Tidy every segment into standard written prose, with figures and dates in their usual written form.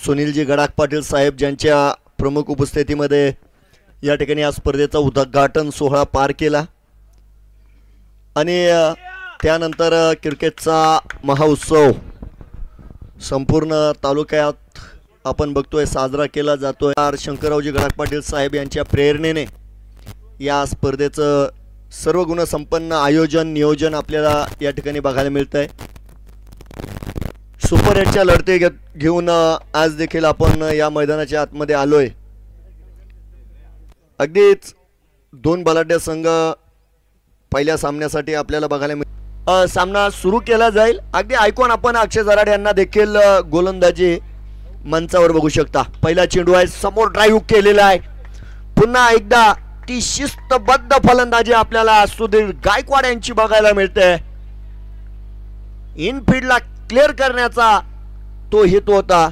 सुनीलजी गडाख पाटील साहेब ज्यांच्या प्रमुख उपस्थितीमध्ये या ठिकाणी या स्पर्धेचा उद्घाटन सोहळा पार केला आणि त्यानंतर क्रिकेटचा महाउत्सव संपूर्ण तालुक्यात आपण बघतोय साजरा केला जातोय। शंकररावजी गडाख पाटील साहेब यांच्या प्रेरणेने या स्पर्धेचं सर्व गुणसंपन्न आयोजन नियोजन आपल्याला या ठिकाणी बघायला मिळतंय। सुपर 8च्या लढती घेऊन आज देखील आपण या मैदानाच्या आतमध्ये आलोय। अगदीच दोन बलाढ्य संघ पहिल्या सामन्यासाठी आपल्याला बघायला मिळेल। सामना सुरू केला जाईल। अगदी ऐकून आपण अक्षय जराड यांना देखील गोलंदाजी मंचावर बघू शकता। पहिला चेंडू आहे, समोर ड्राईव्ह केलेला आहे। पुन्हा एकदा ती शिस्तबद्ध फलंदाजी आपल्याला सुधीर गायकवाड यांची बघायला मिळते। इनफील्डला क्लिअर करण्याचा तो हेतू होता।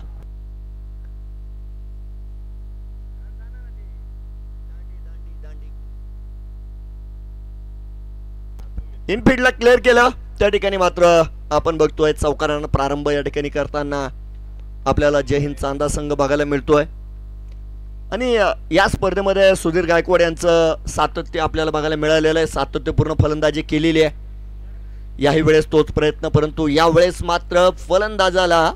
इनफील्डला क्लिअर केलं, त्या ठिकाणी मात्र आपण बघतोय चौकारांना प्रारंभ या ठिकाणी करताना आपल्याला जय हिंद चांदा संघ बघायला मिळतोय आणि या स्पर्धेमध्ये सुधीर गायकवाड यांचं सातत्य आपल्याला बघायला मिळालेलं आहे। सातत्यपूर्ण फलंदाजी केलेली आहे याही वेळेस तोच प्रयत्न, परंतु या वेळेस मात्र फलंदाजाला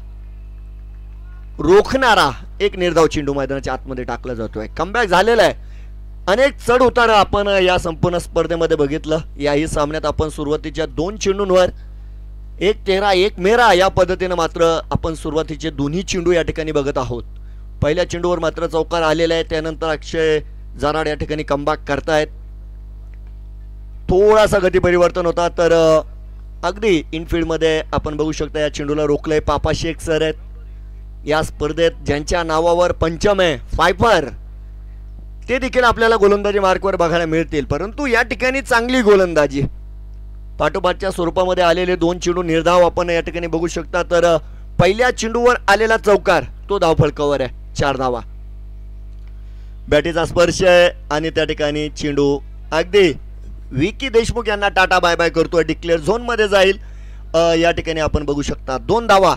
रोखणारा एक निर्धाव चेंडू मैदानाच्या आतमध्ये टाकला जातोय। कमबॅक झालेला आहे। अनेक चढ उतार आपण या संपूर्ण स्पर्धेमध्ये बघितलं। याही सामन्यात आपण सुरुवातीच्या 2 चेंडूंवर 1-13 1-मेरा या पद्धतीने मात्र आपण सुरुवातीचे दोन्ही चेंडू या ठिकाणी बघत आहोत। पहिल्या चेंडूवर मात्र चौकार आलेला आहे, त्यानंतर अक्षय जराड या ठिकाणी कमबॅक करतायत। थोडासा गती परिवर्तन होता तर अगदी इनफील्ड मध्ये आपण बघू शकता या चेंडूला रोखलंय पापा शेख सर आहेत। या स्पर्धेत ज्यांच्या नावावर पंचम आहे फायफर ते देखील आपल्याला गोलंदाजी मार्कवर बघायला मिळतील, परंतु या ठिकाणी चांगली गोलंदाजी पाठोपाठच्या स्वरूपामध्ये आलेले 2 चेंडू निर्धाव आपण या ठिकाणी बघू शकता। तर पहिल्या चेंडूवर आलेला चौकार तो धावफलकावर आहे, 4 धावा। बॅटीचा स्पर्श आहे आणि त्या ठिकाणी चेंडू अगदी विकी देशमुख यांना टाटा बाय बाय करतोय, डिक्लेअर झोन मध्ये जाईल। या ठिकाणी आपण बघू शकता 2 धावा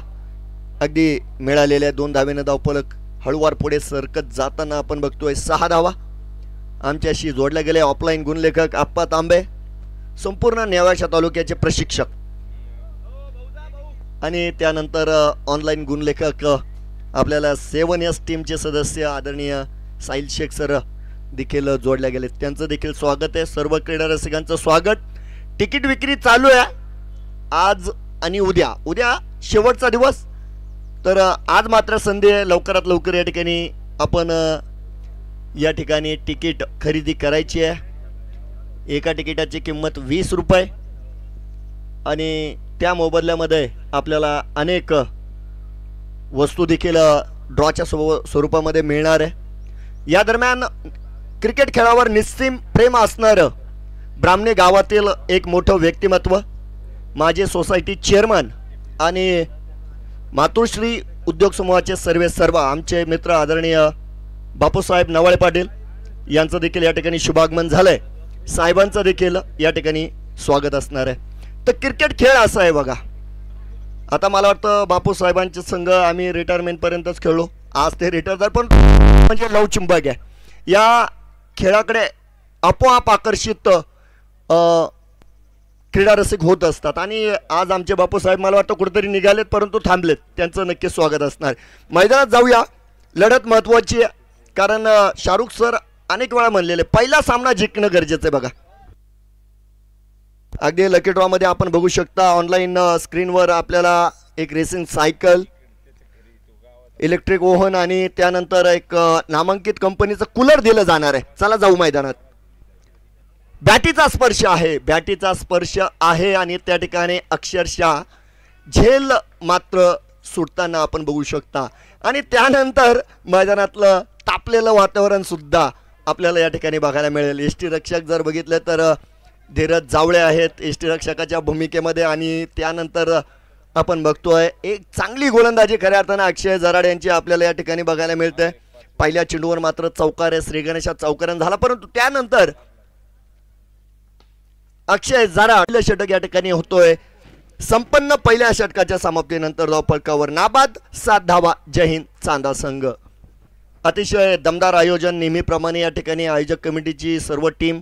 अगदी मिळालेल्या। 2 धावेने धावफलक हळूवार पुढे सरकत जाताना आपण बघतोय 6 धावा आमच्याशी जोडल्या गेले ऑफलाईन गुणलेखक आप्पा तांबे, संपूर्ण नेवासा तालुक्याचे प्रशिक्षक, आणि त्यानंतर ऑनलाईन गुणलेखक आपल्याला 7S टीमचे सदस्य आदरणीय साहिल शेख सर देखील जोडल्या गेले, त्यांचं देखील स्वागत आहे। सर्व क्रीडा रसिकांचं स्वागत। तिकीट विक्री चालू आहे आज आणि उद्या शेवटचा दिवस, तर आज मात्र संधी आहे लवकरात लवकर या ठिकाणी आपण या ठिकाणी तिकीट खरेदी करायची आहे। एका तिकिटाची किंमत 20 रुपये आणि त्या मोबदल्यामध्ये आपल्याला अनेक वस्तू देखील ड्रॉच्या स्वरूपामध्ये मिळणार आहे। या दरम्यान क्रिकेट खेळावर निस्सीम प्रेम असणारं ब्राह्मणे गावातील एक मोठं व्यक्तिमत्व, माझे सोसायटी चेअरमन आणि मातोश्री उद्योग समूहाचे सर्व आमचे मित्र आदरणीय बापूसाहेब नवाळे पाटील यांचं देखील या ठिकाणी शुभागमन झालंय। साहेबांचं देखील या ठिकाणी स्वागत असणार आहे। तर क्रिकेट खेळ असा आहे बघा, आता मला वाटतं बापूसाहेबांचे संघ आम्ही रिटायरमेंट पर्यंतच खेळलो, आज ते रिटायर झाले, पण म्हणजे लवचिंबक आहे। या खेळाकडे आपोआप आकर्षित क्रीडा रसिक होत असतात आणि आज आमचे बापूसाहेब मला वाटतं कुठेतरी निघालेत परंतु थांबलेत, त्यांचं नक्की स्वागत असणार। मैदानात जाऊया, लढत महत्त्वाची आहे कारण शाहरुख सर अनेक वेळा म्हणलेले पहिला सामना जिंकणं गरजेचं आहे। बघा अगदी लकी ड्रॉ मध्ये आपण बघू शकता ऑनलाईन स्क्रीनवर आपल्याला एक रेसिंग सायकल, इलेक्ट्रिक ओव्हन आणि त्यानंतर एक नामांकित कंपनीचं कूलर दिलं जाणार आहे। चला जाऊ मैदानात। बॅटीचा स्पर्श आहे आणि त्या ठिकाणी अक्षरशः झेल मात्र सुटताना आपण बघू शकता आणि त्यानंतर मैदानातलं तापलेलं वातावरण सुद्धा आपल्याला या ठिकाणी बघायला मिळेल। एसटी रक्षक जर बघितलं तर धीरज जावळे आहेत एसटी रक्षकाच्या भूमिकेमध्ये आणि त्यानंतर आपण बघतोय एक चांगली गोलंदाजी खऱ्या अर्थाने अक्षय जराड यांची आपल्याला या ठिकाणी बघायला मिळते। पहिल्या चेंडूवर मात्र चौकार आहे, श्री गणेशा चौकारान झाला, परंतु त्यानंतर अक्षय जराड षटक या ठिकाणी होतोय संपन्न पहिल्या षटकाच्या समाप्तीनंतर धावफलकावर नाबाद 7 धावा. जय हिंद चांदा संघ. अतिशय दमदार आयोजन. नेहमीप्रमाणे या ठिकाणी आयोजक कमिटीची सर्व टीम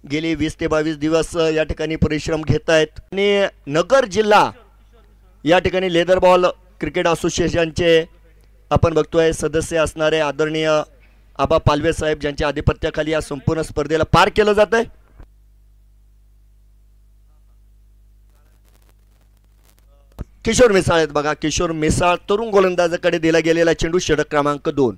गेली 20 ते 22 दिवस या ठिकाणी परिश्रम घेत आहेत आणि नगर जिल्हा या ठिकाणी लेदर बॉल क्रिकेट असोसिएशनचे आपण बघतोय सदस्य असणारे आदरणीय आबा पालवे साहेब ज्यांच्या आधिपत्याखाली या संपूर्ण स्पर्धेला पार केलं जात आहे. किशोर मिसाळ आहेत बघा. किशोर मिसाळ तरुण गोलंदाजाकडे दिला गेलेला चेंडू षटक क्रमांक 2.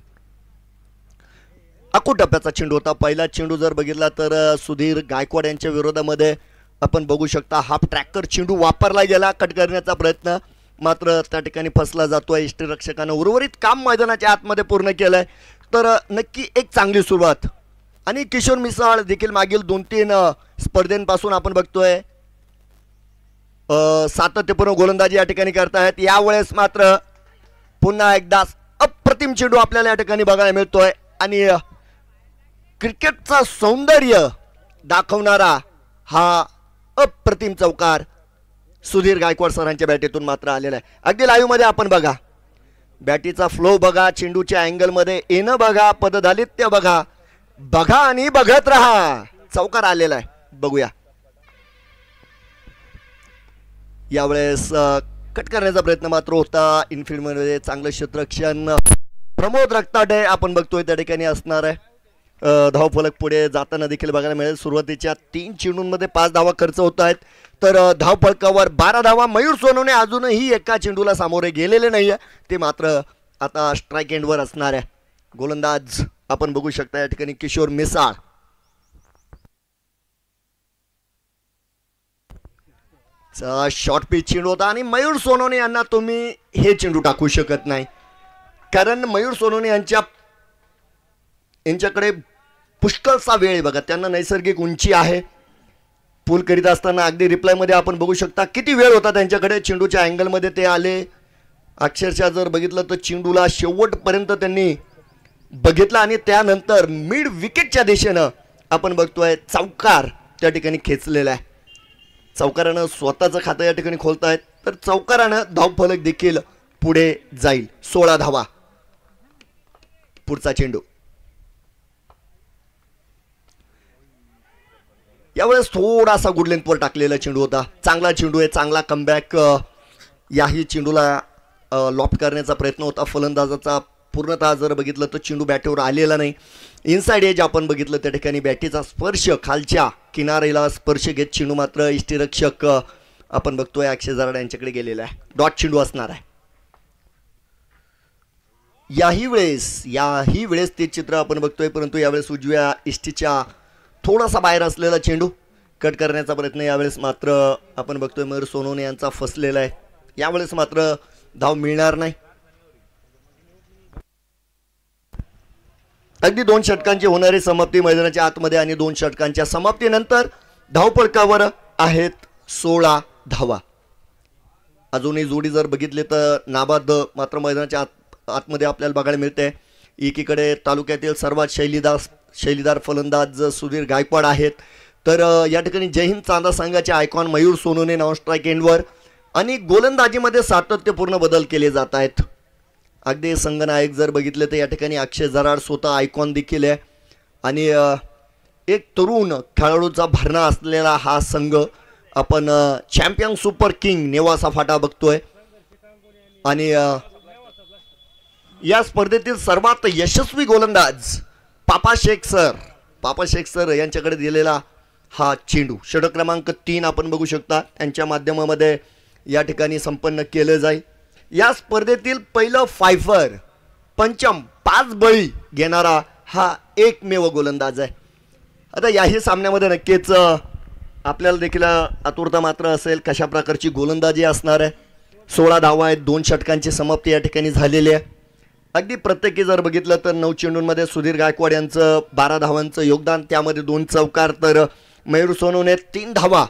आखू टप्प्याचा चेंडू होता. पहिला चेंडू जर बघितला तर सुधीर गायकवाड यांच्या विरोधामध्ये आपण बघू शकता हाफ ट्रॅकर चेंडू वापरला गेला. कट करण्याचा प्रयत्न मात्र त्या ठिकाणी फसला जातोय. यष्टीरक्षकानं उर्वरित काम मैदानाच्या आतमध्ये पूर्ण केलंय. तर नक्की एक चांगली सुरुवात. आणि किशोर मिसाळ देखील मागील 2-3 स्पर्धेपासून आपण बघतोय सातत्यपूर्ण गोलंदाजी या ठिकाणी करतायत. यावेळेस मात्र पुन्हा एकदा अप्रतिम चेंडू आपल्याला या ठिकाणी बघायला मिळतोय आणि क्रिकेटचा सौंदर्य दाखवणारा हा अप्रतिम चौकार सुधीर गायकवाड सरांच्या बॅटीतून मात्र आलेला आहे. अगदी लाईव्ह मध्ये आपण बघा. बॅटीचा फ्लो बघा, चेंडूच्या अँगलमध्ये येणं बघा, पदधालित्य बघा, बघा आणि बघत राहा. चौकार आलेला आहे. बघूया. यावेळेस कट करण्याचा प्रयत्न मात्र होता. इनफिल्डमध्ये चांगलं क्षेत्ररक्षण प्रमोद रक्ताडे आपण बघतोय त्या ठिकाणी असणार आहे. धावफलक पुढे जाताना देखील बघायला मिळेल. सुरुवातीच्या 3 चेंडूंमध्ये 5 धावा खर्च होत आहेत. तर धावफलकावर 12 धावा. मयूर सोनवणे अजूनही एका चेंडूला सामोरे गेलेले नाहीये. ते मात्र आता स्ट्राईक एंडवर असणार आहे. गोलंदाज आपण बघू शकता या ठिकाणी किशोर मिसाळ. शॉर्ट पिच चेंडू होता आणि मयूर सोनवणे यांना तुम्ही हे चेंडू टाकू शकत नाही. कारण मयूर सोनवणे यांच्याकडे पुष्कळसा वेळ आहे बघा. त्यांना नैसर्गिक उंची आहे. पूल करीत असताना अगदी रिप्लायमध्ये आपण बघू शकता किती वेळ होता त्यांच्याकडे. चेंडूच्या अँगलमध्ये ते आले. अक्षरशः जर बघितलं तर चेंडूला शेवटपर्यंत त्यांनी बघितलं आणि त्यानंतर मिड विकेटच्या दिशेनं आपण बघतोय चौकार त्या ठिकाणी खेचलेला आहे. चौकारानं स्वतःचं खातं या ठिकाणी खोलतायत. तर चौकारानं धावफलक देखील पुढे जाईल. 16 धावा. पुढचा चेंडू. यावेळेस थोडासा गुड लेंथवर टाकलेला चेंडू होता. चांगला चेंडू आहे. चांगला कमबॅक. याही चेंडूला लॉफ्ट करण्याचा प्रयत्न होता फलंदाजाचा. पूर्णतः जर बघितलं तर चेंडू बॅटीवर आलेला नाही. इनसाइड एज आपण बघितलं त्या ठिकाणी बॅटीचा स्पर्श खालच्या किनारेला स्पर्श घेत चेंडू मात्र यष्टीरक्षक आपण बघतोय अक्षय जराडे यांच्याकडे गेलेला आहे. डॉट चेंडू असणार आहे. याही वेळेस ते चित्र आपण बघतोय. परंतु यावेळेस उजव्या इष्टीच्या थोडासा बाहेर असलेला चेंडू कट करण्याचा प्रयत्न यावेळेस मात्र आपण बघतोय मयूर सोनवणे यांचा फसलेला आहे. यावेळेस मात्र धाव मिळणार नाही. अगदी 2 षटकांची होणारी समाप्ती मैदानाच्या आतमध्ये आणि 2 षटकांच्या समाप्तीनंतर धावफलकावर आहेत 16 धावा. अजूनही जोडी जर बघितली तर नाबाद मात्र मैदानाच्या आतमध्ये आपल्याला बघायला मिळते. एकीकडे तालुक्यातील सर्वात शैलीदार फलंदाज सुधीर गायकवाड आहेत. तर या ठिकाणी जय हिंद चांदा संघाचे icon Mayur Sonawane non strike एंडवर आणि गोलंदाजीमध्ये सातत्यपूर्ण बदल केले जात आहेत. अगदी संघनायक जर बघितले तर या ठिकाणी अक्षय जराड स्वतः आयकॉन देखील आहे आणि एक तरुण खेळाडूचा भरणा असलेला हा संघ आपण चॅम्पियन सुपर किंग नेवासा फाटा बघतोय. आणि या स्पर्धेतील सर्वात यशस्वी गोलंदाज पापा शेख सर यांच्याकडे दिलेला हा चेंडू षटक क्रमांक 3 आपण बघू शकता. त्यांच्या माध्यमामध्ये या ठिकाणी संपन्न केलं जाईल. या स्पर्धेतील पहिलं फायफर पंचम 5 बळी घेणारा हा एकमेव गोलंदाज आहे. आता याही सामन्यामध्ये नक्कीच आपल्याला देखील आतुरता मात्र असेल कशा प्रकारची गोलंदाजी असणार आहे. 16 धावा आहेत. 2 षटकांची समाप्ती या ठिकाणी झालेली आहे. अगदी प्रत्येकी जर बघितलं तर 9 चेंडूंमध्ये सुधीर गायकवाड यांचं 12 धावांचं योगदान. त्यामध्ये 2 चौकार. तर मयूर सोनवणे 3 धावा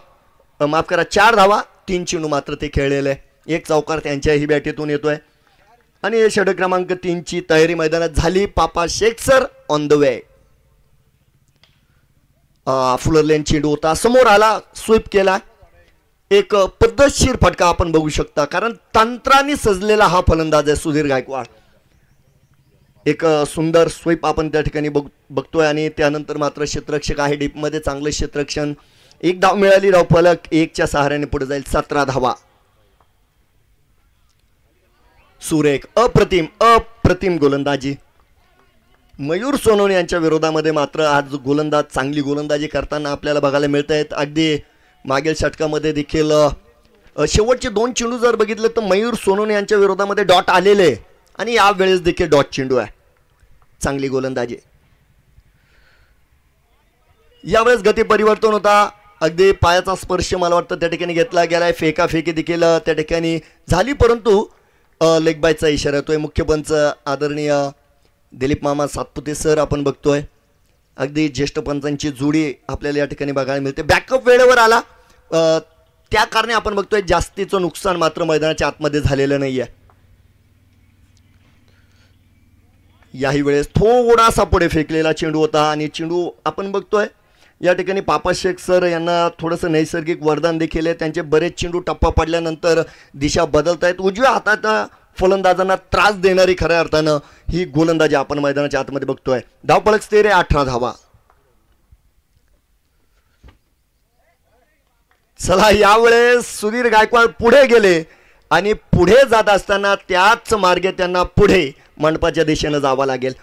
4 धावा 3 चेंडू मात्र ते खेळलेले आहे. 1 चौकार त्यांच्याही बॅटीतून येतोय आणि षटक क्रमांक 3 ची तयारी मैदानात झाली. Papa Shaikh sir on the way. Fuller length चेंडू होता. समोर आला. स्वीप केला. एक पद्धतशीर फटका आपण बघू शकता, कारण तंत्राने सजलेला हा फलंदाज आहे सुधीर गायकवाड. एक सुंदर स्वीप आपण त्या ठिकाणी बघतोय आणि त्यानंतर मात्र क्षेत्ररक्षक आहे डीपमध्ये, चांगलं क्षेत्ररक्षण. एक धाव मिळाली, धावफलक 1च्या सहाऱ्याने पुढे जाईल. 17 धावा. सुरेख अप्रतिम गोलंदाजी मयूर सोनवणे यांच्या विरोधामध्ये. मात्र आज गोलंदाज चांगली गोलंदाजी करताना आपल्याला बघायला मिळत आहेत. अगदी मागील षटकामध्ये देखील शेवटचे 2 चेंडू जर बघितले तर मयूर सोनवणे यांच्या विरोधामध्ये डॉट आलेले आणि यावेळेस देखील डॉट चेंडू आहे. चांगली गोलंदाजी. यावेळेस गती परिवर्तन होता. अगदी पायाचा स्पर्श मला वाटतं त्या ठिकाणी घेतला गेलाय. फेकाफेकी देखील त्या ठिकाणी झाली, परंतु लेग बायचा इशारा येतोय. मुख्य पंच आदरणीय दिलीप मामा सातपुते सर आपण बघतोय. अगदी ज्येष्ठ पंचांची जोडी आपल्याला या ठिकाणी बघायला मिळते. बॅकअप वेळेवर आला, त्या कारणे आपण बघतोय जास्तीचं नुकसान मात्र मैदानाच्या आतमध्ये झालेलं नाहीये. याही वेळेस थोडासा पुढे फेकलेला चेंडू होता आणि चेंडू आपण बघतोय या ठिकाणी पापा शेख सर यांना थोडंसं नैसर्गिक वरदान देखील आहे. त्यांचे बरेच चेंडू टप्पा पडल्यानंतर दिशा बदलत आहेत. उजव्या हातात फलंदाजांना त्रास देणारी खऱ्या अर्थानं ही गोलंदाजी आपण मैदानाच्या आतमध्ये बघतोय. धावपळक स्थिर आहे. 18 धावा. चला, यावेळेस सुधीर गायकवाड पुढे गेले आणि पुढे जात असताना त्याच मार्गे त्यांना पुढे मंडपाच्या दिशेनं जावं लागेल.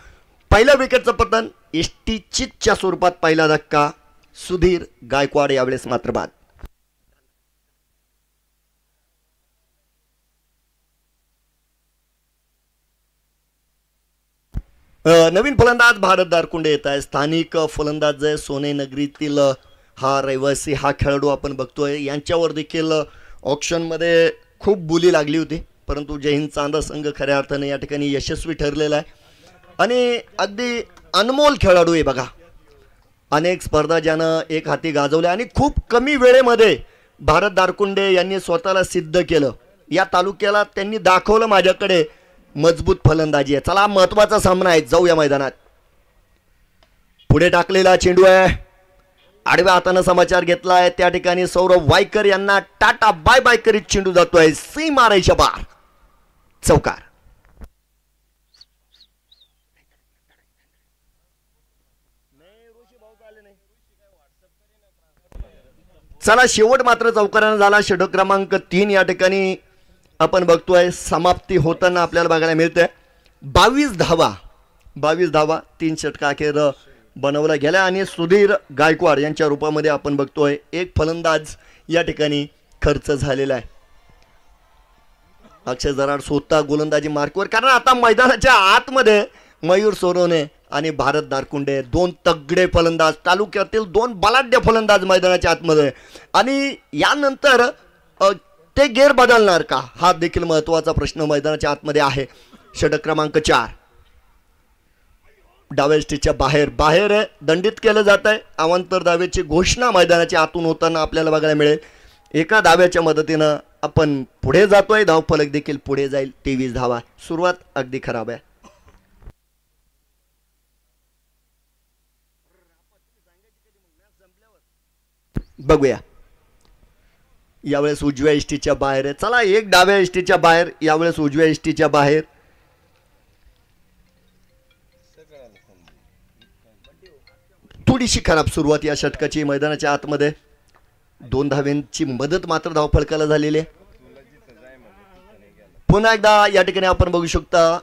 पहिल्या विकेटचं पतन. एसटी चितच्या स्वरूपात पहिला धक्का. सुधीर गायकवाड यावेळेस मात्र बाद. नवीन फलंदाज भारत दारकुंडे येत आहे. स्थानिक फलंदाज आहे सोने नगरीतील हा रहिवासी हा खेळाडू आपण बघतोय. यांच्यावर देखील ऑक्शनमध्ये खूप बोली लागली होती, परंतु जय हिंद चांदा संघ खऱ्या अर्थाने या ठिकाणी यशस्वी ठरलेला आहे आणि अगदी अनमोल खेळाडू आहे बघा. अनेक स्पर्धा ज्यानं एक हाती गाजवल्या आणि खूप कमी वेळेमध्ये भारत दारकुंडे यांनी स्वतःला सिद्ध केलं. या तालुक्याला त्यांनी दाखवलं माझ्याकडे मजबूत फलंदाजी आहे. चला, महत्वाचा सामना आहे, जाऊया मैदानात. पुढे टाकलेला चेंडू आहे. आडव्या हातानं समाचार घेतलाय. त्या ठिकाणी सौरभ वायकर यांना टाटा बाय बाय करीत चेंडू जातोय सीमा रेषेच्या पार. चौकार. चला, शेवट मात्र चौकारानं झाला. षटक क्रमांक 3 या ठिकाणी आपण बघतोय समाप्ती होताना आपल्याला बघायला मिळते. 22 धावा. 3 षटका अखेर बनवला गेला आणि सुधीर गायकवाड यांच्या रूपामध्ये आपण बघतोय एक फलंदाज या ठिकाणी खर्च झालेला आहे. अक्षय जराड स्वतः गोलंदाजी मार्कवर, कारण आता मैदानाच्या आतमध्ये मयूर सोनवणे आणि भारत दारकुंडे 2 तगडे फलंदाज, तालुक्यातील 2 बलाढ्य फलंदाज मैदानाच्या आतमध्ये. आणि यानंतर ते गेर बदलणार का, हा देखील महत्वाचा प्रश्न मैदानाच्या आतमध्ये आहे. षटक क्रमांक 4 डाव्या स्टेजच्या बाहेर दंडित केलं जात आहे. अवांतर धावेची घोषणा मैदानाच्या आतून होताना आपल्याला बघायला मिळेल. एका धाव्याच्या मदतीनं आपण पुढे जातोय. धावफलक देखील पुढे जाईल. 23 धावा. सुरुवात अगदी खराब आहे. बघूया. यावेळेस उजव्या इष्टीच्या बाहेर आहे. चला, एक डाव्या इष्टीच्या बाहेर, यावेळेस उजव्या इष्टीच्या बाहेर. थोडीशी खराब सुरुवात या षटकाची मैदानाच्या आतमध्ये. 2 धाव्यांची मदत मात्र धावफलकाला झालेली आहे. पुन्हा एकदा या ठिकाणी आपण बघू शकता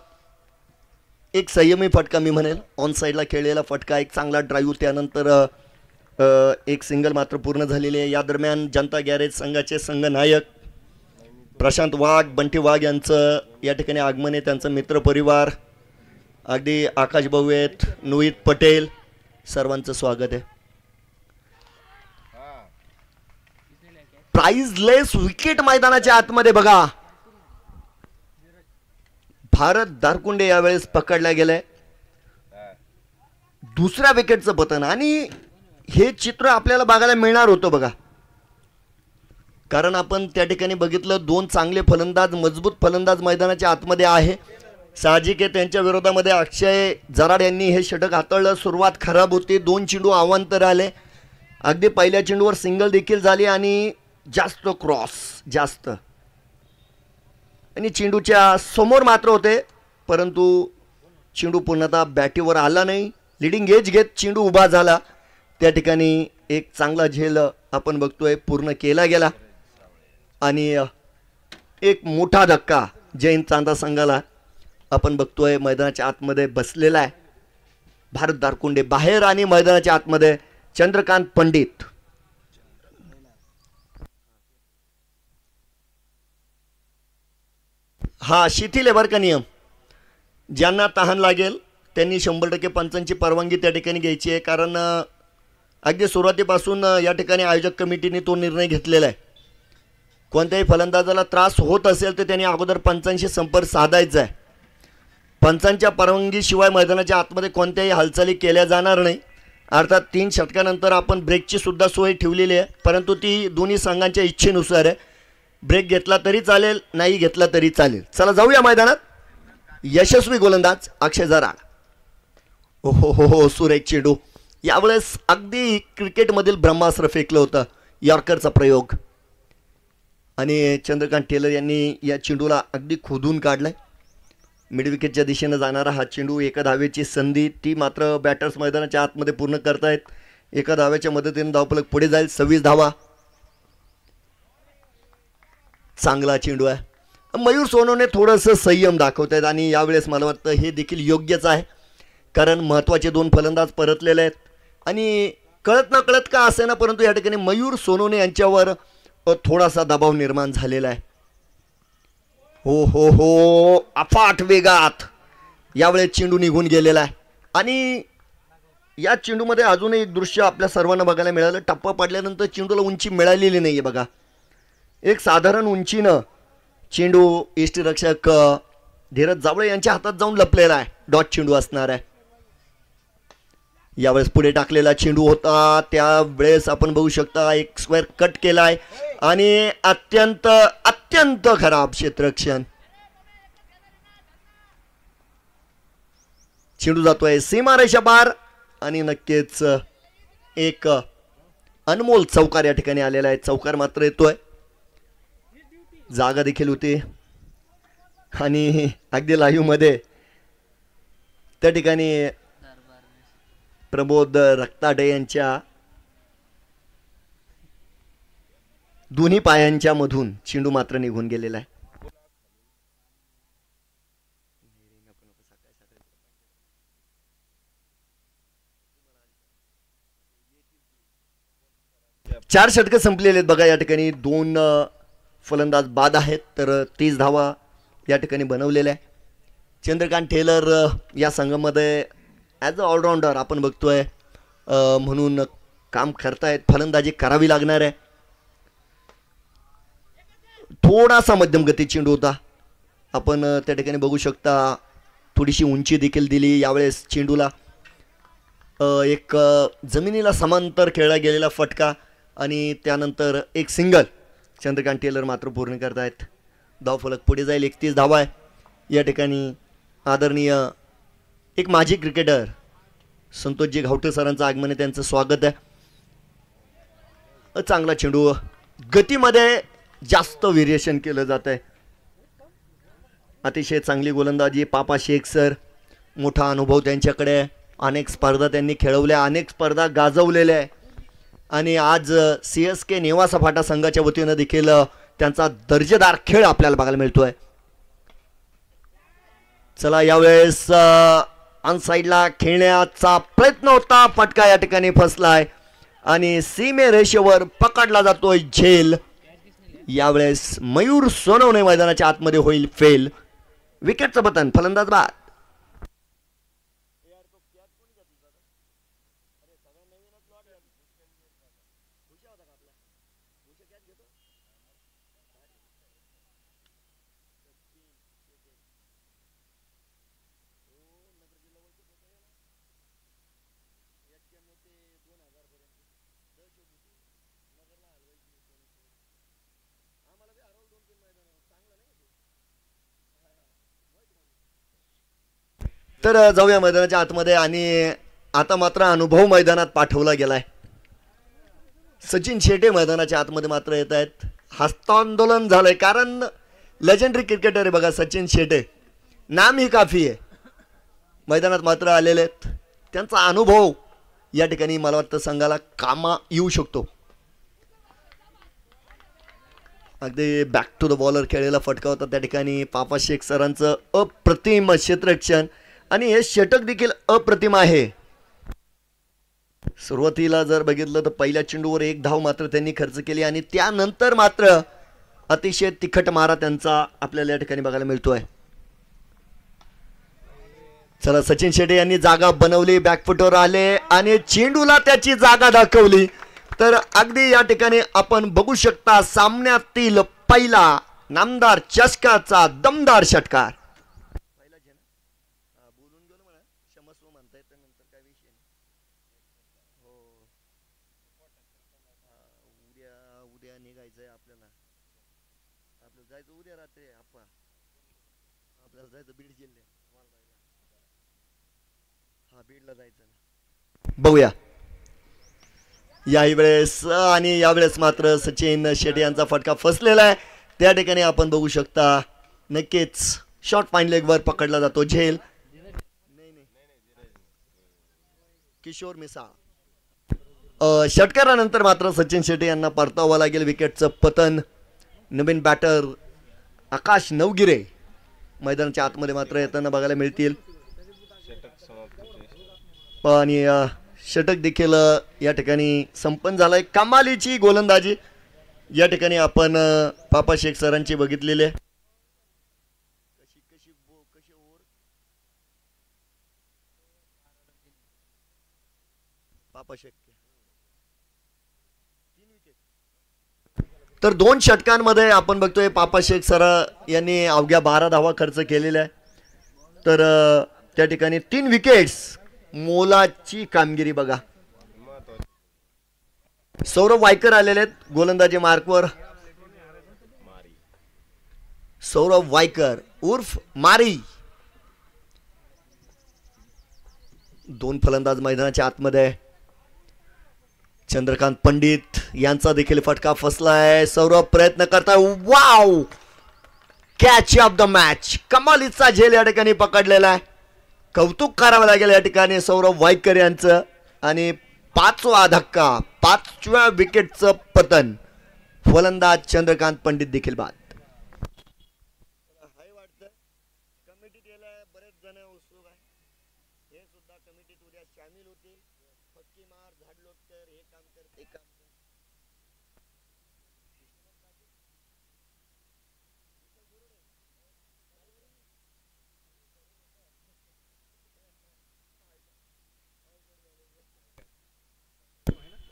एक संयमी फटका, मी म्हणेल ऑन साईडला खेळलेला फटका, एक चांगला ड्राईव्ह, त्यानंतर एक सिंगल मात्र पूर्ण झालेली आहे. या दरम्यान जनता गॅरेज संघाचे संघनायक प्रशांत वाघ, बंटी वाघ यांचं या ठिकाणी आगमन आहे. त्यांचं मित्रपरिवार, अगदी आकाश भाऊ आहेत, नोहित पटेल, सर्वांचं स्वागत आहे. प्राइजलेस विकेट मैदानाच्या आतमध्ये बघा. भारत दारकुंडे यावेळेस पकडला गेलाय. दुसऱ्या विकेटचं पतन आणि हे चित्र आपल्याला बघायला मिळणार होतं बघा, कारण आपण त्या ठिकाणी बघितलं 2 चांगले फलंदाज, मजबूत फलंदाज मैदानाच्या आतमध्ये आहे. साहजिक आहे त्यांच्या विरोधामध्ये अक्षय जराड यांनी हे षटक हाताळलं. सुरुवात खराब होती. 2 चेंडू अवांतर आले. अगदी पहिल्या चेंडूवर सिंगल देखील झाली आणि जास्त क्रॉस जास्त आणि चेंडूच्या समोर मात्र होते, परंतु चेंडू पूर्णतः बॅटीवर आला नाही. लिडिंग एज घेत चेंडू उभा झाला. त्या ठिकाणी एक चांगला झेल आपण बघतोय पूर्ण केला गेला आणि एक मोठा धक्का जैन चांदा संघाला आपण बघतोय मैदानाच्या आतमध्ये बसलेला आहे. भारत दारकुंडे बाहेर आणि मैदानाच्या आतमध्ये चंद्रकांत पंडित. हा शिथिल आहे बरं का नियम. ज्यांना तहान लागेल त्यांनी 100% पंचांची परवानगी त्या ठिकाणी घ्यायची आहे, कारण अगदी सुरुवातीपासून या ठिकाणी आयोजक कमिटीने तो निर्णय घेतलेला आहे. कोणत्याही फलंदाजाला त्रास होत असेल तर त्यांनी अगोदर पंचांशी संपर्क साधायचा आहे. पंचांच्या परवानगीशिवाय मैदानाच्या आतमध्ये कोणत्याही हालचाली केल्या जाणार नाही. अर्थात 3 षटकानंतर आपण ब्रेकची सुद्धा सोय ठेवलेली आहे, परंतु ती दोन्ही संघांच्या इच्छेनुसार आहे. ब्रेक घेतला तरी चालेल, नाही घेतला तरी चालेल. चला जाऊया मैदानात. यशस्वी गोलंदाज अक्षय जराड. हो हो हो सुरेख चेंडू. यावेळेस अगदी क्रिकेटमधील ब्रह्मास्त्र फेकलं होतं, यॉर्करचा प्रयोग. आणि चंद्रकांत टेलर यांनी या चेंडूला अगदी खोदून काढलाय. मिड विकेटच्या दिशेनं जाणारा हा चेंडू, एका धावेची संधी ती मात्र बॅटर्स मैदानाच्या आतमध्ये पूर्ण करतायत. एका धाव्याच्या मदतीने धावफलक पुढे जाईल. 26 धावा. चांगला चेंडू आहे. मयूर सोनवणे थोडंसं संयम दाखवत आहेत आणि यावेळेस मला वाटतं हे देखील योग्यच आहे, कारण महत्त्वाचे 2 फलंदाज परतलेले आहेत आणि कळत ना कळत का असे ना, परंतु या ठिकाणी मयूर सोनवणे यांच्यावर थोडासा दबाव निर्माण झालेला आहे. हो हो हो अफाट वेगात यावेळेस चेंडू निघून गेलेला आहे. आणि या चेंडूमध्ये अजूनही एक दृश्य आपल्या सर्वांना बघायला मिळालं. टप्पा पडल्यानंतर चेंडूला उंची मिळालेली नाही आहे बघा. एक साधारण उंचीनं चेंडू यष्टीरक्षक धीरज जावळे यांच्या हातात जाऊन लपलेला आहे. डॉट चेंडू असणार आहे. यावेळेस पुढे टाकलेला चेंडू होता, त्यावेळेस आपण बघू शकता एक स्क्वेअर कट केला आहे आणि अत्यंत अत्यंत खराब क्षेत्ररक्षण. चेंडू जातोय सीमारेषा पार आणि नक्कीच एक अनमोल चौकार या ठिकाणी आलेला आहे. चौकार मात्र येतोय. जागा देखील होती आणि अगदी लाईव्ह मध्ये त्या ठिकाणी प्रबोध रक्ताडे यांच्या दोन्ही पायांच्या मधून चेंडू मात्र निघून गेलेला आहे. चार षटकं संपलेले आहेत बघा. या ठिकाणी 2 फलंदाज बाद आहेत, तर 30 धावा या ठिकाणी बनवलेल्या आहे. चंद्रकांत टेलर या संघामध्ये ॲज अ ऑलराऊंडर आपण बघतोय म्हणून काम करतायत. फलंदाजी करावी लागणार आहे. थोडासा मध्यम गती चेंडू होता. आपण त्या ठिकाणी बघू शकता थोडीशी उंची देखील दिली. यावेळेस चेंडूला एक जमिनीला समांतर खेळला गेलेला फटका आणि त्यानंतर एक सिंगल. चंद्रकांत टेलर मात्र पूर्ण करतायत. धावफलक पुढे जाईल. 31 धावा आहे. या ठिकाणी आदरणीय एक माजी क्रिकेटर संतोषजी घावटे सरांचं आगमन आहे, त्यांचं स्वागत आहे. चांगला चेंडू. गतीमध्ये जास्त व्हेरिएशन केलं जात आहे. अतिशय चांगली गोलंदाजी पापा शेख सर. मोठा अनुभव त्यांच्याकडे. अनेक स्पर्धा त्यांनी खेळवल्या, अनेक स्पर्धा गाजवलेल्या आहे आणि आज CSK नेवासा फाटा संघाच्या वतीनं देखील त्यांचा दर्जेदार खेळ आपल्याला बघायला मिळतोय. चला यावेळेस अनसाईडला खेळण्याचा प्रयत्न होता, फटका या ठिकाणी फसलाय आणि सीमे रेषेवर पकडला जातोय झेल. यावेळेस मयूर सोनवणे मैदानाच्या आतमध्ये होईल फेल. विकेटचं पतन. फलंदाज बाद. तर जाऊया मैदानाच्या आतमध्ये आणि आता मात्र अनुभव मैदानात पाठवला गेलाय. सचिन शेटे मैदानाच्या आतमध्ये मात्र येत आहेत. हस्तांदोलन झालंय कारण लेजेंडरी क्रिकेटर आहे बघा सचिन शेटे, नाम ही काफी आहे. मैदानात मात्र आलेले आहेत, त्यांचा अनुभव या ठिकाणी मला वाटतं संघाला कामा येऊ शकतो. अगदी बॅक टू द बॉलर खेळलेला फटका होता त्या ठिकाणी पापा शेख सरांचं अप्रतिम क्षेत्ररक्षण आणि हे षटक देखील अप्रतिम आहे. सुरुवातीला जर बघितलं तर पहिल्या चेंडूवर 1 धाव मात्र त्यांनी खर्च केली आणि त्यानंतर मात्र अतिशय तिखट मारा त्यांचा आपल्याला या ठिकाणी बघायला मिळतोय. चला सचिन शेटे यांनी जागा बनवली, बॅकफुटवर आले आणि चेंडूला त्याची जागा दाखवली. तर अगदी या ठिकाणी आपण बघू शकता सामन्यातील पहिला नामदार चषकाचा दमदार षटकार. उद्या निघायचंय आपल्याला जायचं उद्या रात्री आपल्याला जायचं बीड जिल्ह्यात. हा बीडला जायचं ना, बघूया याही वेळेस. आणि यावेळेस मात्र सचिन शेट्टी यांचा फटका फसलेला आहे. त्या ठिकाणी आपण बघू शकता नक्कीच शॉर्ट फाईन लेगवर पकडला जातो झेल. किशोर मिसाळ. षटकारानंतर मात्र सचिन शेट्टी यांना परतावं लागेल. विकेटचं पतन. नवीन बॅटर आकाश नवगिरे मैदानाच्या आतमध्ये मात्र येताना बघायला मिळतील. आणि षटक देखील या ठिकाणी संपन्न झालाय. कमालीची गोलंदाजी या ठिकाणी आपण पापा शेख सरांची बघितलेली आहे. पापा शेख तर 2 षटकांमध्ये आपण बघतोय पापा शेख सर यांनी अवघ्या 12 धावा खर्च केलेल्या आहे. तर त्या ठिकाणी 3 विकेट्स, मोलाची कामगिरी बघा. सौरभ वायकर आलेले आहेत गोलंदाजी मार्कवर. सौरभ वायकर उर्फ मारी. 2 फलंदाज मैदानाच्या आतमध्ये. चंद्रकांत पंडित यांचा देखील फटका फसलाय. सौरभ प्रयत्न करताय. Wow, catch of the match. कमालीचा झेल या ठिकाणी पकडलेला आहे. कौतुक करावं लागेल या ठिकाणी सौरभ वायकर यांचं. आणि 5वा धक्का, 5व्या विकेटचं पतन. फलंदाज चंद्रकांत पंडित देखील बाद.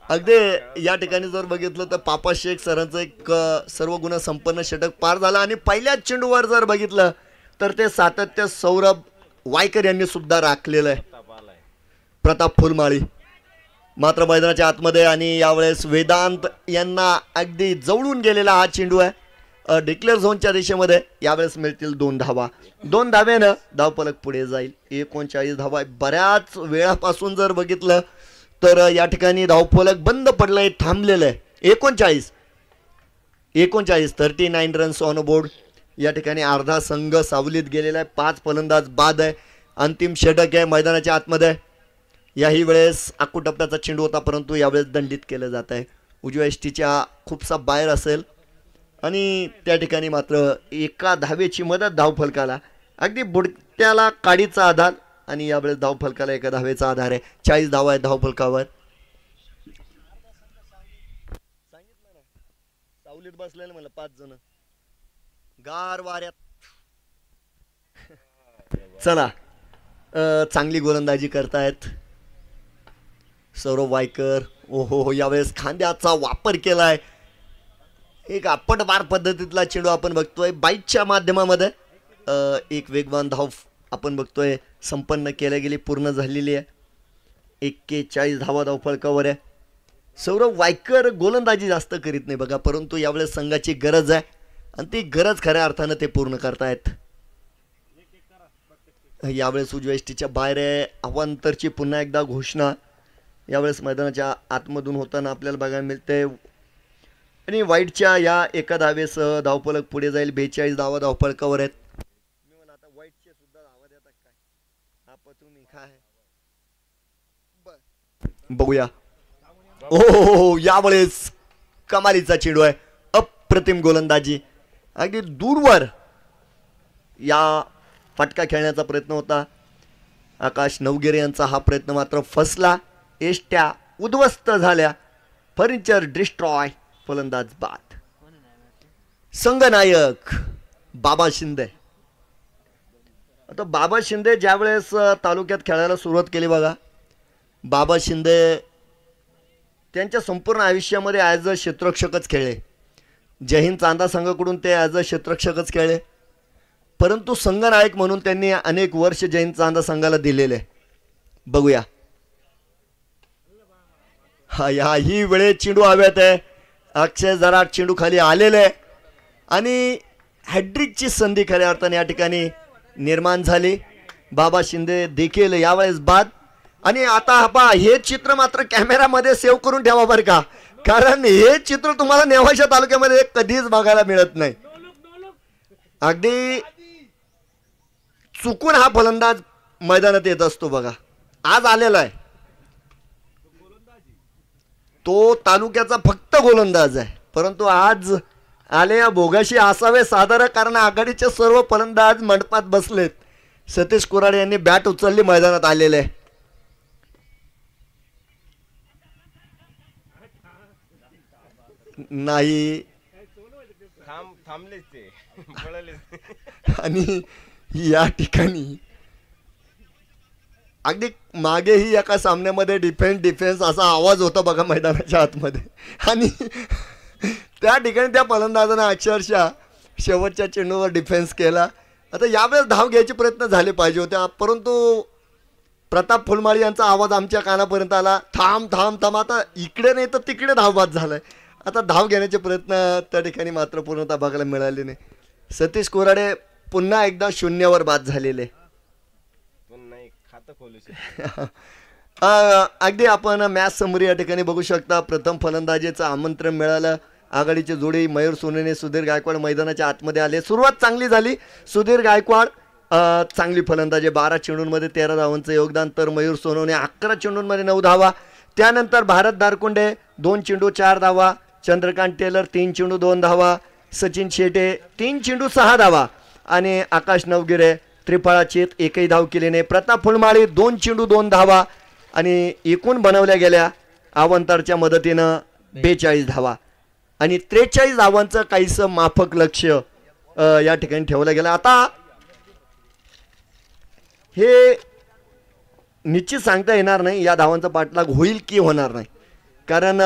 अगदी या ठिकाणी जर बघितलं तर पापा शेख सरांचं एक सर्व गुण संपन्न षटक पार झाला. आणि पहिल्याच चेंडूवर जर बघितलं तर ते सातत्य सौरभ वायकर यांनी सुद्धा राखलेलं आहे. प्रताप फुलमाळी मात्र मैदानाच्या आतमध्ये. आणि यावेळेस वेदांत यांना अगदी जवळून गेलेला हा चेंडू आहे डिक्लेअर झोनच्या दिशेमध्ये. यावेळेस मिळतील 2 धावा. 2 धावेनं धावफलक पुढे जाईल. 39 धावा. बऱ्याच वेळापासून जर बघितलं तर या ठिकाणी धावफलक बंद पडलंय, थांबलेलं आहे. 39 39 रन्स ऑन बोर्ड. या ठिकाणी अर्धा संघ सावलीत गेलेला आहे. 5 फलंदाज बाद आहे. अंतिम षटक आहे मैदानाच्या आतमध्ये. याही वेळेस आकुटप्प्याचा चेंडू होता परंतु यावेळेस दंडित केलं जात आहे. उजव्या एसटीच्या खूपसा बाहेर असेल आणि त्या ठिकाणी मात्र 1 धावेची मदत धावफलकाला. अगदी बुडत्याला काडीचा आधार आणि यावेळेस धावफलकाला 1 धावेचा आधार आहे. 40 धावा आहेत धावफलकावर. सांगितलं ना सावलीत बसलेलं मला 5 जण गार वाऱ्यात. चला चांगली गोलंदाजी करतायत सौरभ वायकर. ओहो, यावेळेस खांद्याचा वापर केलाय. एक आपटवार पद्धतीतला चेंडू आपण बघतोय. बाईटच्या माध्यमामध्ये एक वेगवान धाव आपण बघतोय संपन्न केल्या गेली, पूर्ण झालेली आहे. 41 धावा धावफलकावर आहे. सौरभ वायकर गोलंदाजी जास्त करीत नाही बघा परंतु यावेळेस संघाची गरज आहे आणि ती गरज खऱ्या अर्थानं ते पूर्ण करतायत. यावेळेस उजव्या एसटीच्या बाहेर आहे. अवांतरची पुन्हा एकदा घोषणा. यावेळेस मैदानाच्या आतमधून होताना आपल्याला बघायला मिळते आणि वाईटच्या या एका धावेसह धावफलक पुढे जाईल. 42 धावा धावफलकावर आहेत. मी मला आता वाईटचे सुद्धा धावा देतात काय तुम्ही काय बघूया. ओ यावेळेस कमालीचा चेंडू आहे. अप्रतिम गोलंदाजी अगदी दूरवर या फटका खेळण्याचा प्रयत्न होता. आकाश नवगिरे यांचा हा प्रयत्न मात्र फसला. एष्ट्या उद्ध्वस्त झाल्या. Furniture destroy. फलंदाज बाद. संघनायक बाबा शिंदे. आता बाबा शिंदे ज्यावेळेस तालुक्यात खेळायला सुरुवात केली बघा, बाबा शिंदे त्यांच्या संपूर्ण आयुष्यामध्ये ॲज अ क्षेत्ररक्षकच खेळले. जय हिंद चांदा संघाकडून ते ॲज अ क्षेत्ररक्षकच खेळले, परंतु संघनायक म्हणून त्यांनी अनेक वर्ष जय हिंद चांदा संघाला दिलेले. बघूया हा ही वेळेत चेंडू हव्यात आहे. अक्षय जरा चेंडू खाली आलेले आहे आणि हॅड्रिकची संधी खऱ्या अर्थाने या ठिकाणी निर्माण झाली. बाबा शिंदे देखील यावेळेस बाद. आणि आता हा हे चित्र मात्र कॅमेरामध्ये सेव्ह करून ठेवा बरं का, कारण हे चित्र तुम्हाला नेवाशा तालुक्यामध्ये कधीच बघायला मिळत नाही. अगदी चुकून हा फलंदाज मैदानात येत असतो बघा. आज आलेला आहे तो तालुक्याचा फक्त गोलंदाज आहे, परंतु आज आले या भोगाशी असावे साधारण, कारण आघाडीचे सर्व फलंदाज मंडपात बसलेत. सतीश कुराडे यांनी बॅट उचलली, मैदानात आलेले आहे. नाही आणि या ठिकाणी अगदी मागेही एका सामन्यामध्ये डिफेन्स असा आवाज होता बघा मैदानाच्या आतमध्ये, आणि त्या ठिकाणी त्या फलंदाजानं अक्षरशः शेवटच्या चेंडूवर डिफेन्स केला. आता यावेळेस धाव घ्यायचे प्रयत्न झाले पाहिजे होते, परंतु प्रताप फुलमाळी यांचा आवाज आमच्या कानापर्यंत आला, थांब थांब थांब, आता इकडे नाही तर तिकडे धावबाद झालाय. आता धाव घेण्याचे प्रयत्न त्या ठिकाणी मात्र पूर्णतः बघायला मिळाले नाही. सतीश कोराडे पुन्हा एकदा शून्यावर बाद झालेले. अगदी आपण मॅच समरी या ठिकाणी बघू शकता. प्रथम फलंदाजीचं आमंत्रण मिळालं. आघाडीची जोडी मयूर सोनेने सुधीर गायकवाड मैदानाच्या आतमध्ये आले. सुरुवात चांगली झाली. सुधीर गायकवाड चांगली फलंदाजी, 12 चेंडूंमध्ये 13 धावांचं योगदान, तर मयूर सोनवणे 11 चेंडूंमध्ये 9 धावा. त्यानंतर भारत दारकुंडे 2 चेंडू 4 धावा, चंद्रकांत टेलर 3 चेंडू 2 धावा, सचिन शेटे 3 चेंडू 6 धावा आणि आकाश नवगिरे त्रिफळाचीत एकही धाव केली नाही. प्रताप फुलमाळी 2 चेंडू 2 धावा आणि एकूण बनवल्या गेल्या आवंतारच्या मदतीनं 42 धावा आणि 43 धावांचं काहीसं माफक लक्ष या ठिकाणी ठेवलं गेलं. आता हे निश्चित सांगता येणार नाही या धावांचा पाठलाग होईल की होणार नाही, कारण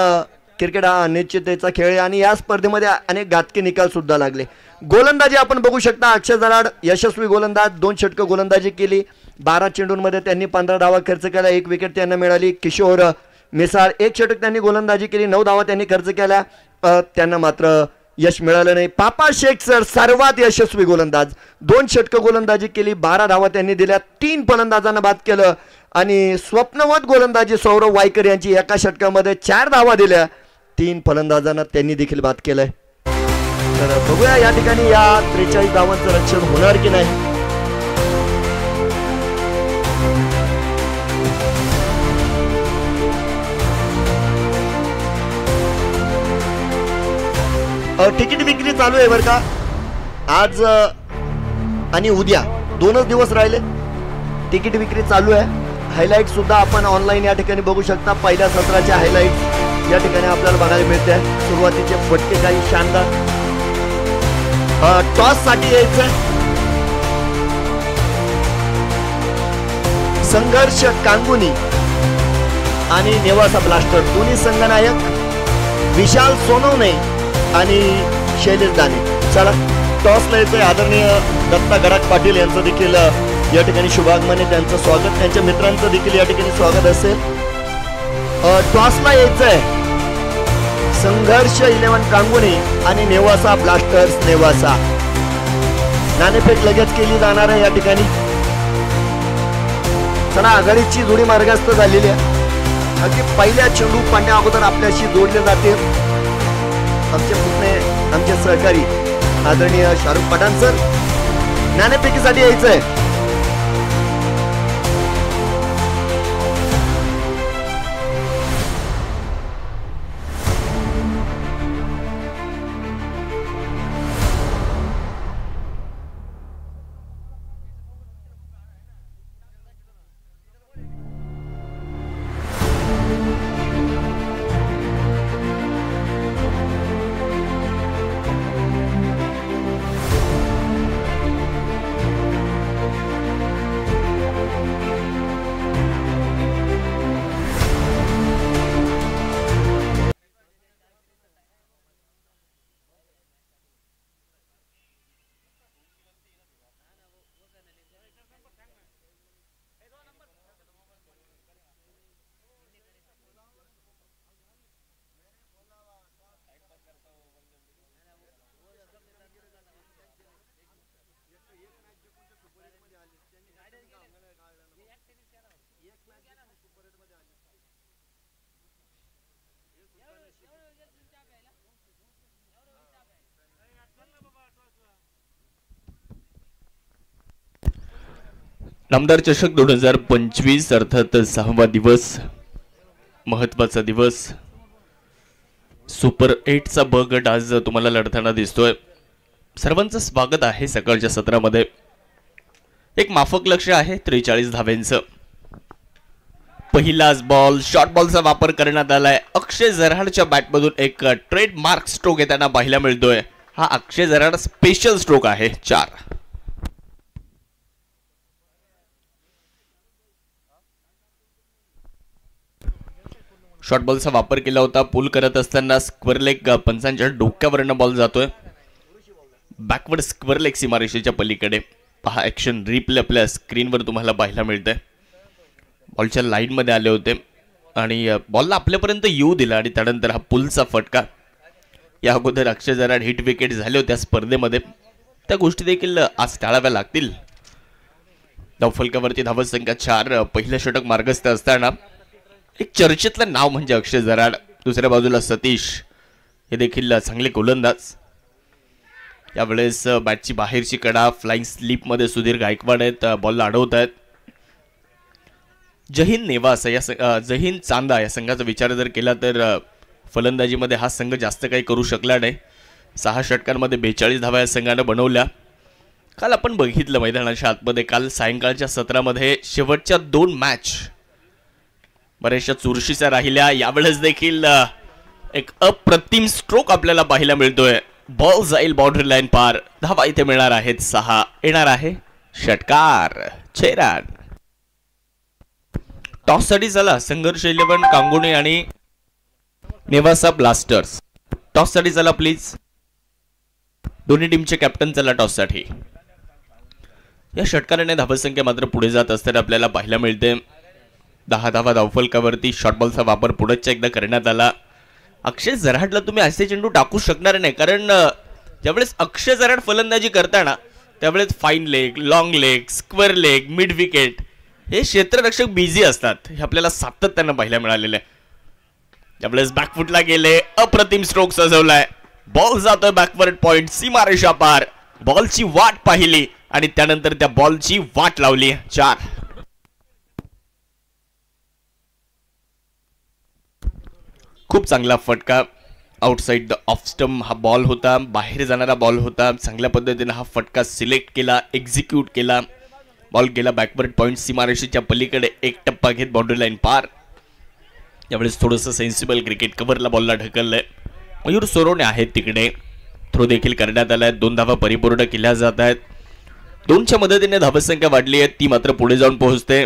क्रिकेट हा अनिश्चिततेचा खेळ आहे आणि या स्पर्धेमध्ये अनेक घातकी निकाल सुद्धा लागले. गोलंदाजी आपण बघू शकता. अक्षय जराड यशस्वी गोलंदाज, 2 षटकं गोलंदाजी केली. 12 चेंडूंमध्ये त्यांनी 15 धावा खर्च केला, 1 विकेट त्यांना मिळाली. किशोर मिसाळ 1 षटक त्यांनी गोलंदाजी केली, 9 धावा त्यांनी खर्च केल्या, त्यांना मात्र यश मिळालं नाही. पापा शेख सर सर्वात यशस्वी गोलंदाज, 2 षटकं गोलंदाजी केली, 12 धावा त्यांनी दिल्या, 3 फलंदाजांना बाद केलं आणि स्वप्नवत गोलंदाजी सौरव वायकर यांची एका षटकामध्ये 4 धावा दिल्या, 3 फलंदाजांना त्यांनी देखील बाद केलंय. तर बघूया या ठिकाणी या 43 धावांचं रक्षण होणार की नाही. तिकीट विक्री चालू आहे बरं का. आज आणि उद्या 2च दिवस राहिले. तिकीट विक्री चालू आहे. हायलाइट सुद्धा आपण ऑनलाईन या ठिकाणी बघू शकता. पहिल्या सत्राचे हायलाइट या ठिकाणी आपल्याला बघायला मिळते. सुरुवातीचे फटके काही शानदार. टॉस साठी यायचं संघर्ष कांगुनी आणि नेवासा ब्लास्टर दोन्ही संघनायक विशाल सोनवणे आणि शैलेश दाने. चला टॉसला यायचंय. आदरणीय दत्ता गडाख पाटील यांचं देखील या ठिकाणी शुभागमन आहे, त्यांचं स्वागत, त्यांच्या मित्रांचं देखील या ठिकाणी स्वागत असेल. टॉसला यायचंय संघर्ष 11 कांगुनी आणि नेवासा ब्लास्टर्स नेवासा. नाणेफेक लगेच केली जाणार आहे या ठिकाणी. चला आघाडीची जोडी मार्गस्थ झालेली आहे. अगदी पहिल्या चेंडू पडण्या अगोदर आपल्याशी जोडले जाते आमचे पुतणे, आमचे सहकारी आदरणीय शाहरुख पठाण सर. नाणेफेकीसाठी यायचंय. नामदार चषक 2025 अर्थात 6वा दिवस, महत्वाचा दिवस. सुपर 8चा ब गट आज तुम्हाला लढताना दिसतोय. सर्वांचं स्वागत आहे सकाळच्या सत्रामध्ये. एक माफक लक्ष आहे 43 धाव्यांचं. पहिलाच बॉल, शॉर्ट बॉलचा वापर करण्यात आलाय. अक्षय जराडच्या बॅटमधून एक ट्रेडमार्क स्ट्रोक येताना पाहायला मिळतोय. हा अक्षय जराड स्पेशल स्ट्रोक आहे. 4. शॉर्ट बॉलचा वापर केला होता. पुल करत असताना स्क्वेअर लेग पंचांच्या डोक्यावरनं बॉल जातोय. बॅकवर्ड स्क्वेअर लेग सीमारेषेच्या पलीकडे. पहा ऍक्शन रिप्ले आपल्या स्क्रीनवर तुम्हाला पाहायला मिळतंय. बॉलच्या लाईन मध्ये आले होते आणि बॉलला आपल्यापर्यंत येऊ दिला आणि त्यानंतर हा पुलचा फटका. या अगोदर अक्षय जराड हिट विकेट झाले होत्या स्पर्धेमध्ये. त्या गोष्टी देखील आज टाळाव्या लागतील. धावफलकावरती धावसंख्या 4. पहिलं षटक मार्गस्थ असताना एक चर्चेतलं नाव म्हणजे अक्षय जराड. दुसऱ्या बाजूला सतीश, हे देखील चांगले गोलंदाज. यावेळेस बॅटची बाहेरची कडा फ्लाइंग स्लीप मध्ये सुधीर गायकवाड आहेत. बॉलला अडवत आहेत. जहीन नेवास या जहीन चांदा या संघाचा विचार जर केला तर फलंदाजीमध्ये हा संघ जास्त काही करू शकला नाही. 6 षटकांमध्ये 42 धावा या संघानं बनवल्या. काल आपण बघितलं मैदानाच्या आतमध्ये, काल सायंकाळच्या सत्रामध्ये शेवटच्या 2 मॅच बऱ्याचशा चुरशीच्या राहिल्या. यावेळेस देखील एक अप्रतिम स्ट्रोक आपल्याला पाहायला मिळतोय. बॉल जाईल बाउंड्री लाईन पार. धावा इथे मिळणार आहेत 6. येणार आहे षटकार. 6 रन. टॉस साठी चला संघर्ष 11 कांगोणे आणि नेवासा ब्लास्टर्स. टॉस साठी चला प्लीज. दोन्ही टीमचे कॅप्टन चला टॉस साठी. या षटकाराने धावसंख्या मात्र पुढे जात असताना आपल्याला पाहायला मिळते. 10 धावा धावफलकावरती. शॉर्ट बॉलचा वापर पुढच्या एकदा करण्यात आला. अक्षय जराडला तुम्ही असे चेंडू टाकू शकणार नाही, कारण ज्यावेळेस अक्षय जराड फलंदाजी करताना त्यावेळेस fine leg, long leg, square leg, mid wicket हे क्षेत्ररक्षक बिझी असतात. हे आपल्याला सातत्यानं पाहायला मिळालेलं आहे. त्यावेळेस बॅकफुटला गेले. अप्रतिम स्ट्रोक सजवलाय. बॉल जातोय बॅकवर्ड पॉइंट, सीमारेषा पार. बॉलची वाट पाहिली आणि त्यानंतर त्या बॉलची वाट लावली. 4. खूप चांगला फटका. आउटसाइड द ऑफ स्टंप हा बॉल होता. बाहेर जाणारा बॉल होता. चांगल्या पद्धतीने हा फटका सिलेक्ट केला, एक्झिक्यूट केला. बॉल गेला बॅकवर्ड पॉइंट, सीमारेषेच्या पलीकडे. एक टप्पा घेत बाउंड्री लाईन पार. यावेळेस थोडंसं सेन्सिबल क्रिकेट. कव्हरला बॉलला ढकललंय. मयूर सोरोने आहेत तिकडे. थ्रो देखील करण्यात आलाय. 2 धावा परिपूर्ण केल्या जात आहेत. 2च्या मदतीने धावसंख्या वाढली आहे. ती मात्र पुढे जाऊन पोहोचते.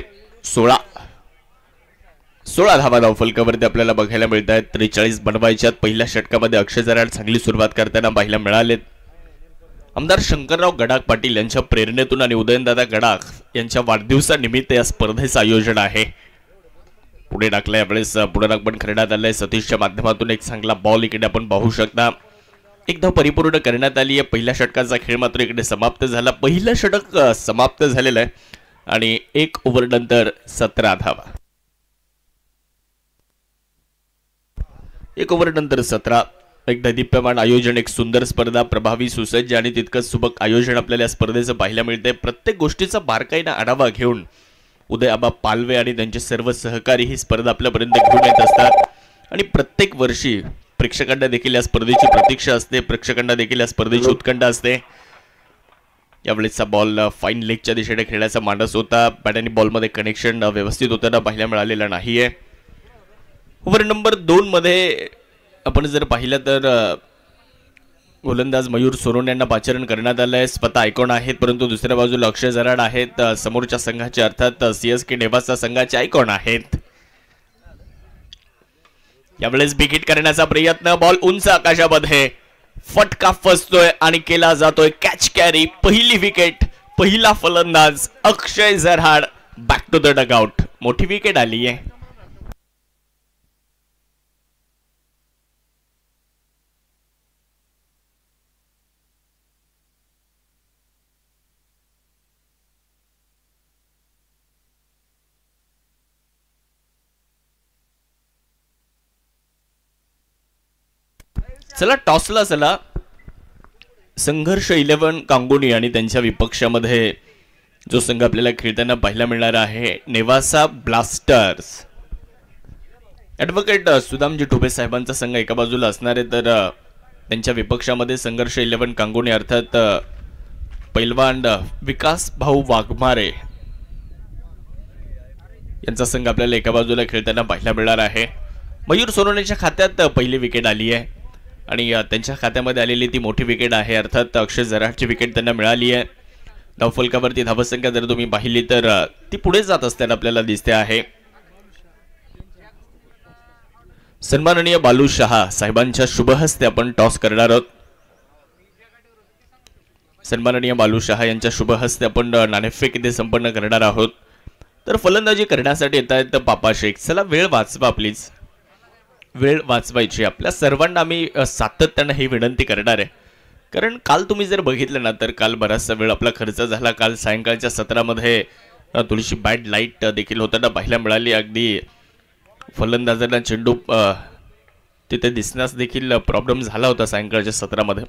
16 धावा धावफलकावरती आपल्याला बघायला मिळत आहेत. 43 बनवायच्यात. पहिल्या षटकामध्ये अक्षय जराड चांगली सुरुवात करताना पाहायला मिळालेत. आमदार शंकरराव गडाख पाटील यांच्या प्रेरणेतून आणि उदयनदादा गडाख यांच्या वाढदिवसानिमित्त या स्पर्धेचं आयोजन आहे. पुढे टाकलं. यावेळेस पुनरागमन करण्यात आलंय. सतीशच्या माध्यमातून एक चांगला बॉल इकडे आपण पाहू शकता. एक धाव परिपूर्ण करण्यात आली आहे. पहिल्या षटकाचा खेळ मात्र इकडे समाप्त झाला. पहिलं षटक समाप्त झालेलं आहे आणि 1 ओव्हर नंतर 17 धावा. 1 ओव्हर नंतर 17. एक दैदिप्यमान आयोजन, एक सुंदर स्पर्धा, प्रभावी, सुसज्ज आणि तितकंच सुबक आयोजन आपल्याला या स्पर्धेचं पाहायला मिळते. प्रत्येक गोष्टीचा बारकाईनं आढावा घेऊन उदय आबा पालवे आणि त्यांचे सर्व सहकारी ही स्पर्धा आपल्यापर्यंत घेऊन येत असतात. आणि प्रत्येक वर्षी प्रेक्षकांना देखील या स्पर्धेची प्रतीक्षा असते, प्रेक्षकांना देखील या स्पर्धेची उत्कंठा असते. यावेळेसचा बॉल फाईन लेगच्या दिशेने खेळण्याचा मानस होता. बॅट आणि बॉलमध्ये कनेक्शन व्यवस्थित होताना पाहायला मिळालेलं नाहीये. ओव्हर नंबर 2 मध्ये आपण जर पाहिलं तर गोलंदाज मयूर सोरोने यांना पाचारण करण्यात आलंय. स्वतः आयकॉन आहेत, परंतु दुसऱ्या बाजूला अक्षय जराड आहेत. समोरच्या संघाचे अर्थात CSK नेवासा संघाचे आयकॉन आहेत. यावेळेस बिकिट करण्याचा प्रयत्न, बॉल उंच आकाशामध्ये, फटका फसतोय आणि केला जातोय कॅच कॅरी. पहिली विकेट, पहिला फलंदाज अक्षय जराड बॅक टू द डगआउट. मोठी विकेट आली आहे. चला टॉसला चला. संघर्ष 11 कांगोणी आणि त्यांच्या विपक्षामध्ये जो संघ आपल्याला खेळताना पाहायला मिळणार आहे नेवासा ब्लास्टर्स. ॲडव्होकेट सुदामजी ठोबे साहेबांचा संघ एका बाजूला असणार आहे, तर त्यांच्या विपक्षामध्ये संघर्ष 11 कांगोणी अर्थात पैलवान विकास भाऊ वाघमारे यांचा संघ आपल्याला एका बाजूला खेळताना पाहायला मिळणार आहे. मयूर सोरोनेच्या खात्यात पहिली विकेट आली आहे आणि त्यांच्या खात्यामध्ये आलेली ती मोठी विकेट आहे. अर्थात अक्षय जराडची विकेट त्यांना मिळाली आहे. धावफलकावरती धावसंख्या जर तुम्ही पाहिली तर ती पुढे जात असताना आपल्याला दिसते आहे. सन्माननीय बालू शहा साहेबांच्या शुभहस्ते आपण टॉस करणार आहोत. सन्माननीय बालू शहा यांच्या शुभहस्ते आपण नाणेफेक इथे संपन्न करणार आहोत. तर फलंदाजी करण्यासाठी येत आहेत पापा शेख. चला वेळ वाचवा प्लीज, वेळ वाचवायची. आपल्या सर्वांना आम्ही सातत्यानं ही विनंती करणार आहे, कारण काल तुम्ही जर बघितलं ना तर काल बराचसा वेळ आपला खर्च झाला. काल सायंकाळच्या सत्रामध्ये थोडीशी बॅड लाईट देखील होताना पाहायला मिळाली. अगदी फलंदाजांना चेंडू तिथे दिसण्यास देखील प्रॉब्लेम झाला होता सायंकाळच्या सत्रामध्ये.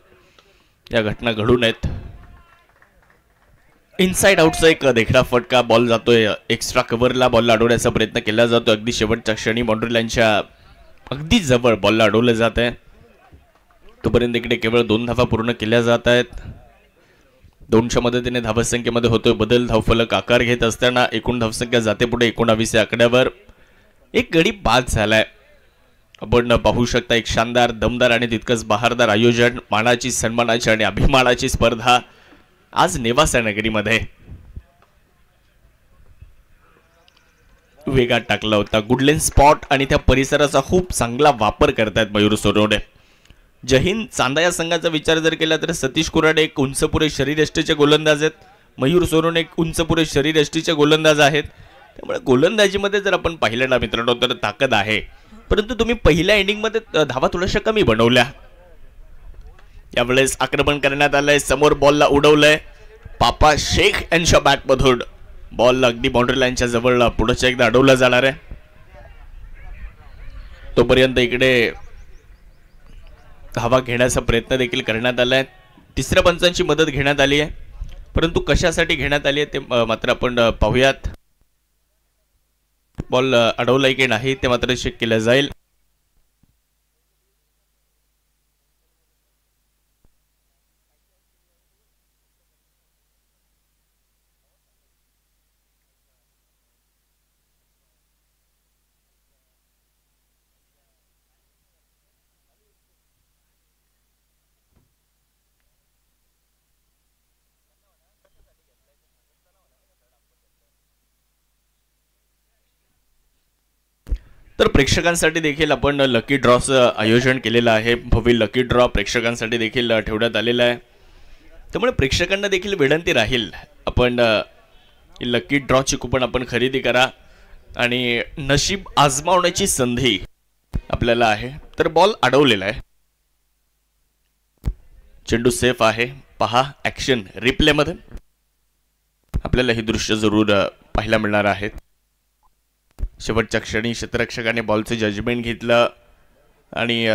या घटना घडून आहेत. इनसाइड आउटचा एक देखणा फटका, बॉल जातोय एक्स्ट्रा कव्हरला, बॉलला अडवण्याचा प्रयत्न केला जातो. अगदी शेवटच्या क्षणी बाउंड्री लाईनच्या अगदी जवळ बॉलला अडवलं जात आहे. तोपर्यंत इकडे केवळ 2 धावा पूर्ण केल्या जात आहेत. 2च्या मदतीने धावसंख्येमध्ये होतोय बदल. धावफलक आकार घेत असताना एकूण धावसंख्या जाते पुढे 19 या आकड्यावर. एक गडी बाद झालाय. आपण पाहू शकता एक शानदार, दमदार आणि तितकंच बहारदार आयोजन, मानाची, सन्मानाची आणि अभिमानाची स्पर्धा आज नेवासा नगरीमध्ये वेगात टाकला होता. गुडलेन स्पॉट आणि त्या परिसराचा खूप चांगला वापर करतायत मयूर सोरोने. जहीन चांदा या संघाचा विचार जर केला तर सतीश कुराडे एक उंचपुरे शरीरयष्टीचे गोलंदाज आहेत. मयूर सोरोने एक उंचपुरे शरीरयष्टीचे गोलंदाज आहेत. त्यामुळे गोलंदाजीमध्ये जर आपण पाहिलं ना मित्रांनो तर ताकद आहे, परंतु तुम्ही पहिल्या इनिंगमध्ये धावा थोड्याशा कमी बनवल्या. यावेळेस आक्रमण करण्यात आलंय. समोर बॉलला उडवलंय पापा शेख यांच्या बॅटमधून. बॉल अगदी बाउंड्री लाईनच्या जवळ पुढच्या एकदा अडवला जाणार आहे. तोपर्यंत इकडे धावा घेण्याचा प्रयत्न देखील करण्यात आलाय. तिसऱ्या पंचांची मदत घेण्यात आली आहे, परंतु कशासाठी घेण्यात आली आहे ते मात्र आपण पाहूयात. बॉल अडवलाय की नाही ते मात्र चेक केलं जाईल. तर प्रेक्षकांसाठी देखील आपण लकी ड्रॉचं आयोजन केलेलं आहे. भव्य लकी ड्रॉ प्रेक्षकांसाठी देखील ठेवण्यात आलेला आहे. त्यामुळे प्रेक्षकांना देखील विनंती राहील, आपण लकी ड्रॉची कुपन आपण खरेदी करा आणि नशीब आजमावण्याची संधी आपल्याला आहे. तर बॉल अडवलेला आहे, चेंडू सेफ आहे. पहा ॲक्शन रिप्लेमध्ये आपल्याला हे दृश्य जरूर पाहायला मिळणार आहेत. शेवटच्या क्षणी क्षेत्ररक्षकाने बॉलचे जजमेंट घेतलं. आणि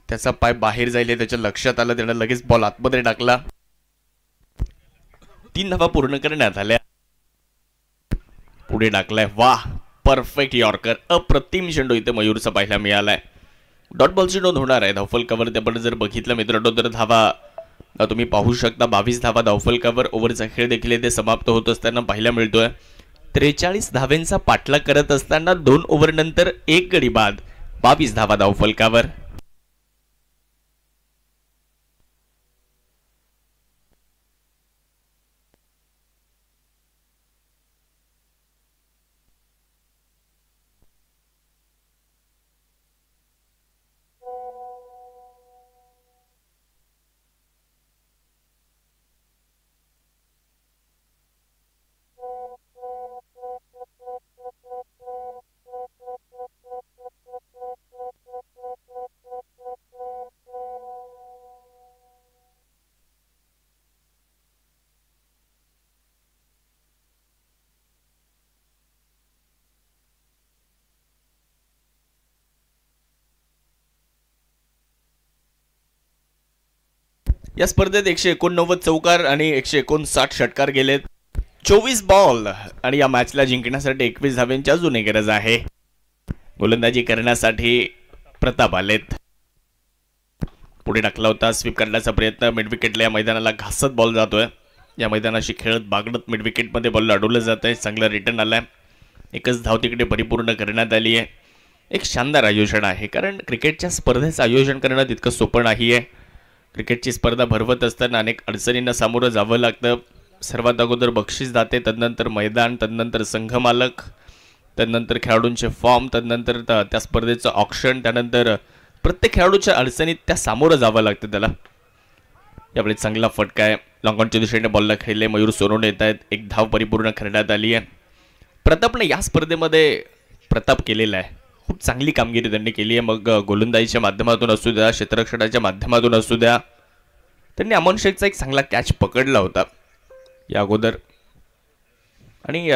त्याचा पाय बाहेर जाईल हे त्याच्या लक्षात आलं. त्यानं लगेच बॉल आतमध्ये टाकला. 3 धावा पूर्ण करण्यात आल्या. पुढे टाकलाय. वाह, परफेक्ट यॉर्कर. अप्रतिम चेंडू इथे मयूरचा पाहायला मिळालाय. डॉट बॉलची नोंद होणार आहे. धावफल कव्हर आपण जर बघितलं मित्रांनो तर धावा तुम्ही पाहू शकता. 22 धावा धावफल कव्हर. ओव्हरचा खेळ देखील इथे समाप्त होत असताना पाहायला मिळतोय. 43 धावेंचा पाठलाग करत असताना 2 ओव्हर नंतर 1 गडी बाद. 22 धावा धावफल कव्हर. या स्पर्धेत 189 चौकार आणि 159 षटकार गेलेत. 24 बॉल आणि या मॅचला जिंकण्यासाठी 21 धावेंची अजून एक गरज आहे. गोलंदाजी करण्यासाठी प्रताप आलेत. पुढे टाकला होता. स्वीप करण्याचा प्रयत्न. मिड विकेटला या मैदानाला घासत बॉल जातोय. या मैदानाशी खेळत बागडत मिड विकेटमध्ये बॉल अडवलं जात आहे. चांगला रिटर्न आलाय. एकच धाव तिकडे परिपूर्ण करण्यात आली आहे. एक शानदार आयोजन आहे, कारण क्रिकेटच्या स्पर्धेचं आयोजन करणं तितकं सोपं नाही आहे. क्रिकेटची स्पर्धा भरवत असताना अनेक अडचणींना सामोरं जावं लागतं. सर्वात अगोदर बक्षीस दाते, तदनंतर मैदान, तदनंतर संघमालक, तदनंतर खेळाडूंचे फॉर्म, तदनंतर त्या स्पर्धेचं ऑक्शन, त्यानंतर प्रत्येक खेळाडूच्या अडचणीत त्या सामोरं जावं लागतं त्याला. यावेळी चांगला फटका आहे. लॉंग ऑनच्या दिशेने बॉलला खेळले. मयूर सोनवणे येत आहेत. एक धाव परिपूर्ण करण्यात आली आहे. प्रतापने या स्पर्धेमध्ये प्रताप केलेला आहे. खूप चांगली कामगिरी त्यांनी केली आहे. मग गोलंदाजीच्या माध्यमातून असू द्या, क्षेत्ररक्षणाच्या माध्यमातून असू द्या. त्यांनी अमन शेखचा एक चांगला कॅच पकडला होता या अगोदर, आणि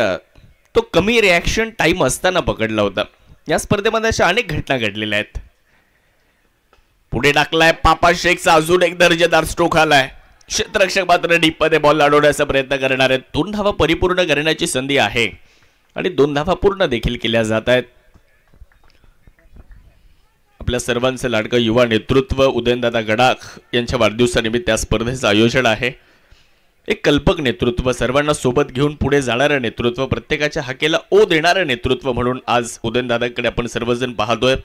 तो कमी रिॲक्शन टाइम असताना पकडला होता. या स्पर्धेमध्ये अशा अनेक घटना घडलेल्या आहेत. पुढे टाकलाय. पापा शेखचा अजून एक दर्जेदार स्ट्रोक आलाय. क्षेत्ररक्षक मात्र डीपमध्ये बॉल अडवण्याचा प्रयत्न करणार आहेत. 2 धावा परिपूर्ण करण्याची संधी आहे आणि 2 धावा पूर्ण देखील केल्या जात आहेत. आपल्या सर्वांचं लाडकं युवा नेतृत्व उदयनदादा गडाख यांच्या वाढदिवसानिमित्त या स्पर्धेचं आयोजन आहे. एक कल्पक नेतृत्व, सर्वांना सोबत घेऊन पुढे जाणारं नेतृत्व, प्रत्येकाच्या हाकेला ओ देणारं नेतृत्व म्हणून आज उदयनदादाकडे आपण सर्वजण पाहतोय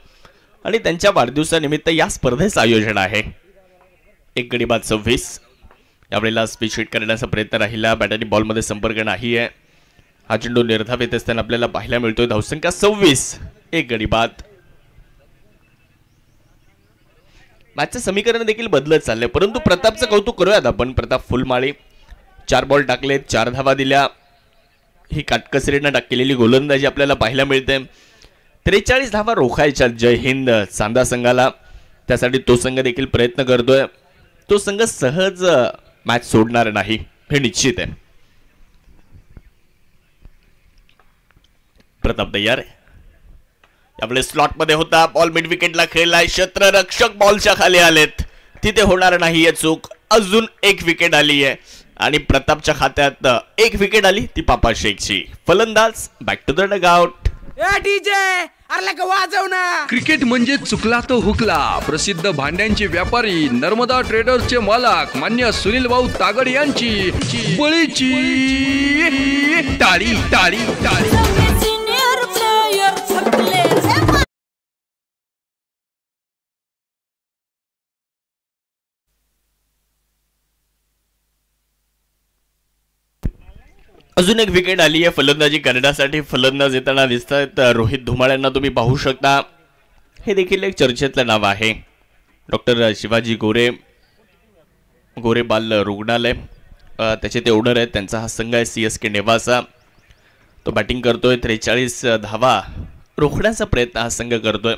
आणि त्यांच्या वाढदिवसानिमित्त या स्पर्धेचं आयोजन आहे. एक गडी बाद 26. यावेळेला स्पीच हिट करण्याचा प्रयत्न राहिला. बॅट आणि बॉलमध्ये संपर्क नाही आहे. हा चेंडू निर्धाव येत असताना आपल्याला पाहायला मिळतोय. धावसंख्या 26. एक गडी बाद. मॅचचं समीकरण देखील बदलत चाललंय, परंतु प्रतापचं कौतुक करूयात आपण. प्रताप फुलमाळी 4 बॉल टाकलेत, 4 धावा दिल्या. ही काटकसरीनं केलेली गोलंदाजी आपल्याला पाहायला मिळते. 43 धावा रोखायच्या जय हिंद चांदा संघाला. त्यासाठी तो संघ देखील प्रयत्न करतोय. तो संघ सहज मॅच सोडणार नाही हे निश्चित आहे. प्रताप तयार आहे. यावेळी स्लॉटमध्ये होता. बॉल मिड विकेटला खेळलाय. क्षेत्ररक्षक बॉलच्या खाली आलेत. तिथे होणार नाही आहे चूक. अजून एक विकेट आली आहे आणि प्रतापच्या खात्यात एक विकेट आली, ती पापा शेखची. फलंदाज बॅक टू द डगआउट. वाजव ना. क्रिकेट म्हणजे चुकला तो हुकला. प्रसिद्ध भांड्यांचे व्यापारी नर्मदा ट्रेडर्सचे मालक मान्य सुनील भाऊ तागड यांची बळीची टाळी टाळी टाळी. अजून एक विकेट आली आहे फलंदाजी करण्यासाठी. फलंदाज येताना दिसत आहेत. रोहित धुमाळ्यांना तुम्ही पाहू शकता. हे देखील एक चर्चेतलं नाव आहे. डॉक्टर शिवाजी गोरे, गोरे बाल रुग्णालय, त्याचे ते ओनर आहेत. त्यांचा हा संघ आहे CSK नेवासा. तो बॅटिंग करतोय. 43 धावा रोखण्याचा प्रयत्न हा संघ करतोय.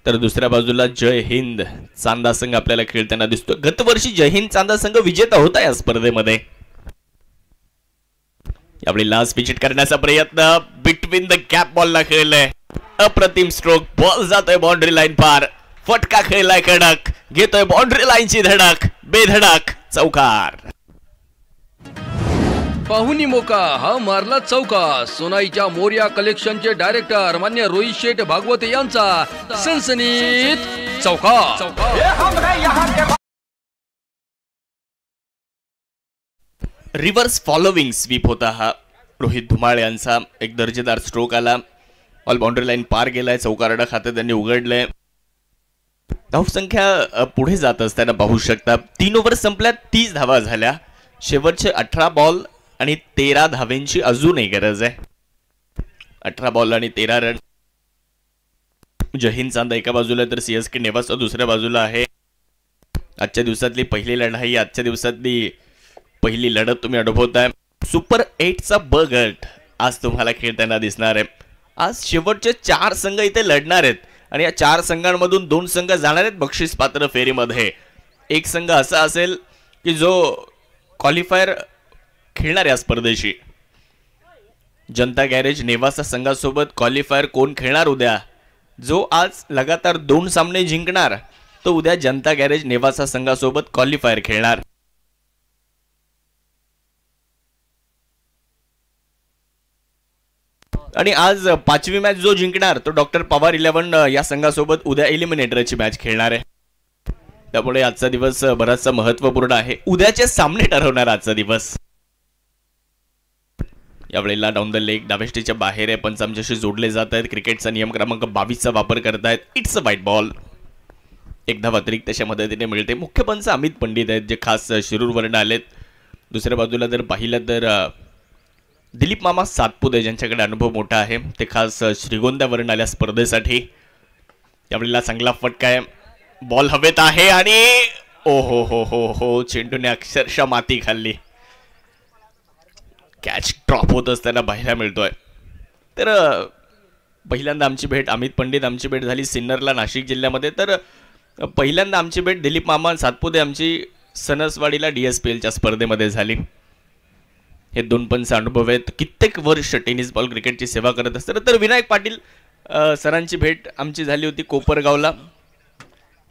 तर दुसऱ्या बाजूला जय हिंद चांदा संघ आपल्याला खेळताना दिसतोय. गतवर्षी जय हिंद चांदा संघ विजेता होता या स्पर्धेमध्ये. यावेळी लास्ट विकेट करण्याचा प्रयत्न. बिटवीन द गॅप बॉलला खेळलाय. अप्रतिम स्ट्रोक, बॉल जातोय बाउंड्री लाईन पार, फटका खेळलाय कडक, घेतोय बाउंड्री लाईनची धडक, बेधडक चौकार. पाहुणी मोका हा मारला चौका. सोनाईच्या मोर्या कलेक्शनचे डायरेक्टर मान्य रोहित शेठ भागवत यांचा सनसनीत चौका. रिव्हर्स फॉलोविंग स्वीप होता हा रोहित धुमाळ यांचा. एक दर्जेदार स्ट्रोक आला, बॉल बाउंड्री लाईन पार गेलाय, चौकारडा खाते त्यांनी उघडलंय. धावसंख्या पुढे जात असताना पाहू शकता 3 ओव्हर संपल्या, 30 धावा झाल्या. शेवटचे 18 बॉल आणि 13 धावेंची अजूनही गरज आहे. 18 बॉल आणि 13 रन. जहीन चांदा एका बाजूला तर CSK नेवासा दुसऱ्या बाजूला आहे. आजच्या दिवसातली पहिली लढाई, आजच्या दिवसातली पहिली लढत तुम्ही अनुभवताय. सुपर 8चा ब गट आज तुम्हाला खेळताना दिसणार आहे. आज शेवटचे 4 संघ इथे लढणार आहेत आणि या 4 संघांमधून 2 संघ जाणार आहेत बक्षीस पात्र फेरीमध्ये. एक संघ असा असेल की जो क्वालिफायर खेळणार या स्पर्धेशी. जनता गॅरेज नेवासा संघासोबत क्वालिफायर कोण खेळणार उद्या? जो आज लगातार 2 सामने जिंकणार तो उद्या जनता गॅरेज नेवासा संघासोबत क्वालिफायर खेळणार. आणि आज 5वी मॅच जो जिंकणार तो डॉक्टर पवार 11 या संघासोबत उद्या एलिमिनेटरची मॅच खेळणार आहे. त्यामुळे आजचा दिवस बराचसा महत्त्वपूर्ण आहे. उद्याचे सामने ठरवणार आजचा दिवस. यावेळेला डाऊन द लेग डावेस्टीच्या बाहेर आहे. पंच आमच्याशी जोडले जात आहेत. क्रिकेटचा नियम क्रमांक 22चा वापर करतायत. It's a white ball. एक धाव अतिरिक्त त्याच्या मदतीने मिळते. मुख्य पंच अमित पंडित आहेत जे खास शिरूरवरून आलेत. दुसऱ्या बाजूला जर पाहिलं तर दिलीप मामा सातपुते ज्यांच्याकडे अनुभव मोठा आहे ते खास श्रीगोंद्यावरून आल्या स्पर्धेसाठी. यावेळेला चांगला फटका आहे. बॉल हवेत आहे आणि ओ हो हो हो हो चेंडूने अक्षरशः माती खाल्ली. कॅच ड्रॉप होत असताना पाहायला मिळतोय. तर पहिल्यांदा आमची भेट अमित पंडित आमची भेट झाली सिन्नरला नाशिक जिल्ह्यामध्ये. तर पहिल्यांदा आमची भेट दिलीप मामा सातपुते आमची सणसवाडीला DSPLच्या स्पर्धेमध्ये झाली. हे 2 पंच अनुभव आहेत. कित्येक वर्ष टेनिस बॉल क्रिकेटची सेवा करत असतात. तर विनायक पाटील सरांची भेट आमची झाली होती कोपरगावला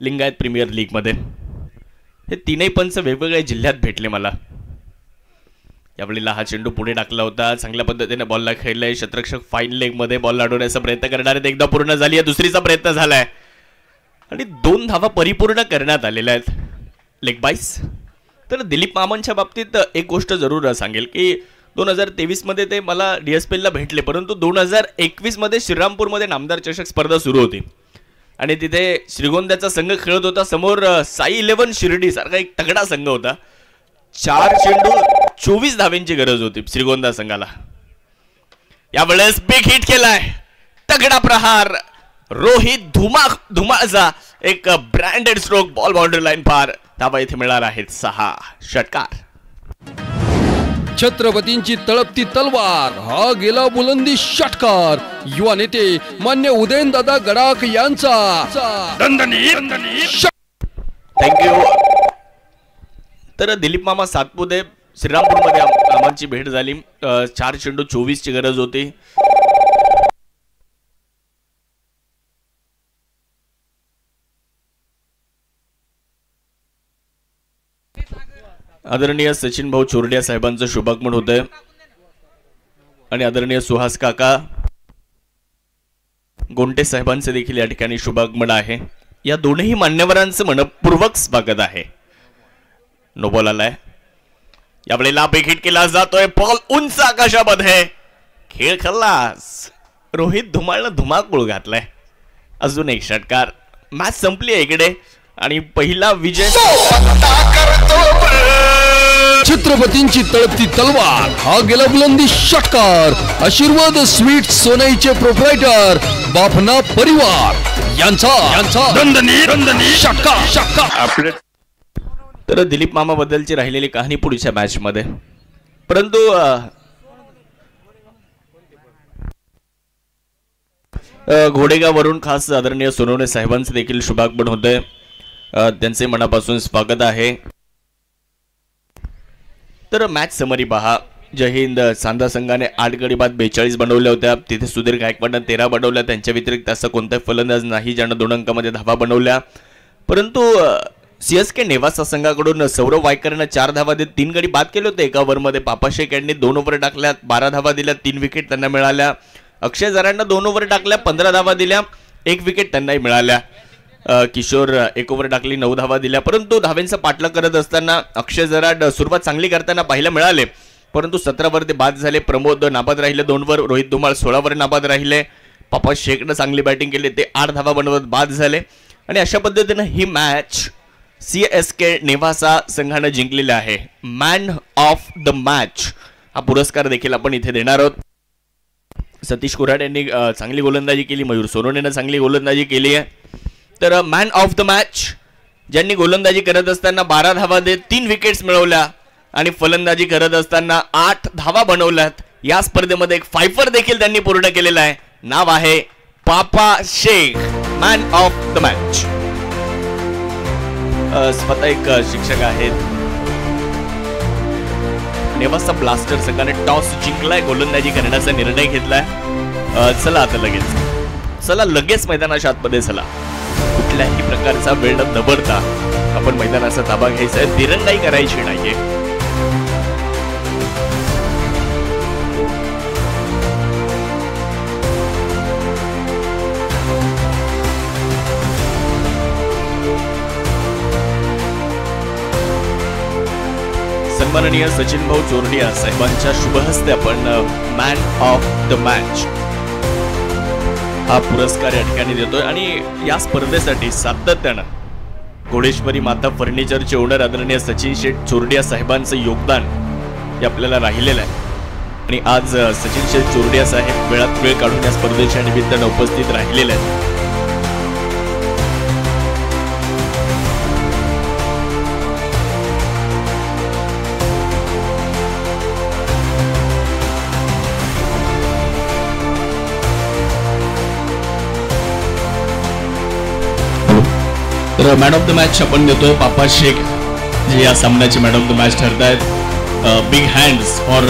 लिंगायत प्रीमियर लीगमध्ये. हे 3ही पंच वेगवेगळ्या जिल्ह्यात भेटले मला. यावेळेला हा चेंडू पुढे टाकला होता. चांगल्या पद्धतीने बॉलला खेळलाय. शतरक्षक फाईन लेगमध्ये बॉल अडवण्याचा प्रयत्न करणार आहेत. एकदा पूर्ण झाली आहे, दुसरीचा प्रयत्न झालाय आणि 2 धावा परिपूर्ण करण्यात आलेल्या आहेत. लेग बाईस. तर दिलीप मामांच्या बाबतीत एक गोष्ट जरूर सांगेल की 2023 मध्ये ते मला DSPLला भेटले, परंतु 2021 मध्ये श्रीरामपूरमध्ये नामदार चषक स्पर्धा सुरू होती आणि तिथे श्रीगोंद्याचा संघ खेळत होता. समोर साई 11 शिर्डी सारखा एक तगडा संघ होता. 4 चेंडू 24 धावेंची गरज होती श्रीगोंदा संघाला. यावेळेस बिग हिट केलाय. तगडा प्रहार. रोहित धुमाळचा एक branded stroke, ball boundary line पार. धावा इथे मिळणार आहेत 6. षटकार. छत्रपतींची तळपती तलवार हा गेला बुलंदी षटकार. युवा नेते मान्य उदयनदादा गडाख यांचा थँक्यू. तर दिलीप मामा सातपुते श्रीरामपूरमध्ये आमची भेट झाली. 4 चेंडू 24 ची गरज होती. आदरणीय सचिन भाऊ चोरडिया साहेबांचं शुभागमन होतंय आणि आदरणीय सुहास काका गोंटे साहेबांचे देखील या ठिकाणी शुभागमन आहे. या दोन्ही मान्यवरांचं मनपूर्वक स्वागत आहे. नो बॉल आलाय. यावेळेला बिग हिट केला जातोय. बॉल उंच आकाशामध्ये. खेळ खल्लास. रोहित धुमाळनं धुमाकूळ घातलाय. अजून एक षटकार. मॅच संपली आहे इकडे आणि पहिला विजय छत्रपतींची तळपती तलवार हा गेला बुलंदी षटकार. आशीर्वाद स्वीट सोनाईचे प्रोप्रायटर बाफना परिवार यांचा दणदणी षटकार. तर दिलीप मामा बद्दलची राहिलेली कहाणी पुढच्या मॅच मध्ये. परंतु घोडेगाववरून खास आदरणीय सोनवणे साहेबांचे देखील शुभागमन होते. त्यांचे मनापासून स्वागत आहे. तर मॅच समरी पहा. जय हिंद सांधा संघाने 8 गडी बाद 42 बनवल्या होत्या. तिथे सुधीर गायकवाडनं 13 बनवल्या. त्यांच्या व्यतिरिक्त असं कोणताही फलंदाज नाही ज्यानं 2 अंकामध्ये धावा बनवल्या. परंतु CSK नेवासा संघाकडून सौरव वायकरनं 4 धावा देत 3 गडी बाद केले होते. एका ओव्हरमध्ये पापा शेख यांनी 2 ओव्हर टाकल्या, 12 धावा दिल्या, 3 विकेट त्यांना मिळाल्या. अक्षय जराडनं 2 ओव्हर टाकल्या, 15 धावा दिल्या, 1 विकेट त्यांनाही मिळाल्या. किशोर 1 ओव्हर टाकली, 9 धावा दिल्या. परंतु धाव्यांचा पाठलाग करत असताना अक्षय जराड सुरुवात चांगली करताना पाहायला मिळाले, परंतु 17 वर ते बाद झाले. प्रमोद नाबाद राहिले 2 वर, रोहित धुमाळ 16 वर नाबाद राहिले. पापा शेखनं चांगली बॅटिंग केली, ते 8 धावा बनवत बाद झाले. आणि अशा पद्धतीनं ही मॅच CSK नेवासा संघानं जिंकलेली आहे. मॅन ऑफ द मॅच हा पुरस्कार देखील आपण इथे देणार आहोत. सतीश कुऱ्हाड यांनी चांगली गोलंदाजी केली, मयूर सोनवणेनं चांगली गोलंदाजी केली आहे. तर मॅन ऑफ द मॅच ज्यांनी गोलंदाजी करत असताना 12 धावा देत 3 विकेट्स मिळवल्या आणि फलंदाजी करत असताना 8 धावा बनवल्यात, या स्पर्धेमध्ये एक फायफर देखील त्यांनी पूर्ण केलेला आहे. नाव आहे Papa Shaikh, man of the match. स्वतः एक शिक्षक आहेत. नेवासा ब्लास्टर संघाने टॉस जिंकलाय, गोलंदाजी करण्याचा निर्णय घेतलाय. चला लगेच मैदानाच्या आतमध्ये चला. कुठल्याही प्रकारचा वेळ न दबडता आपण मैदानाचा ताबा घ्यायचा आहे, दिरंगाई करायची नाहीये. सन्माननीय सचिन भाऊ चोरडिया साहेबांच्या शुभहस्ते आपण मॅन ऑफ द मॅच हा पुरस्कार या ठिकाणी देतोय. आणि या स्पर्धेसाठी सातत्यानं घोडेश्वरी माता फर्निचरचे ओनर आदरणीय सचिन शेठ चोरडिया साहेबांचं योगदान हे आपल्याला राहिलेलं आहे. आणि आज सचिन शेठ चोरडिया साहेब वेळात वेळ काढून या स्पर्धेच्या निमित्तानं उपस्थित राहिलेले आहेत. तर मॅन ऑफ द मॅच आपण देतोय पापा शेख, जे या सामन्याचे मॅन ऑफ द मॅच ठरत आहेत. Big hands for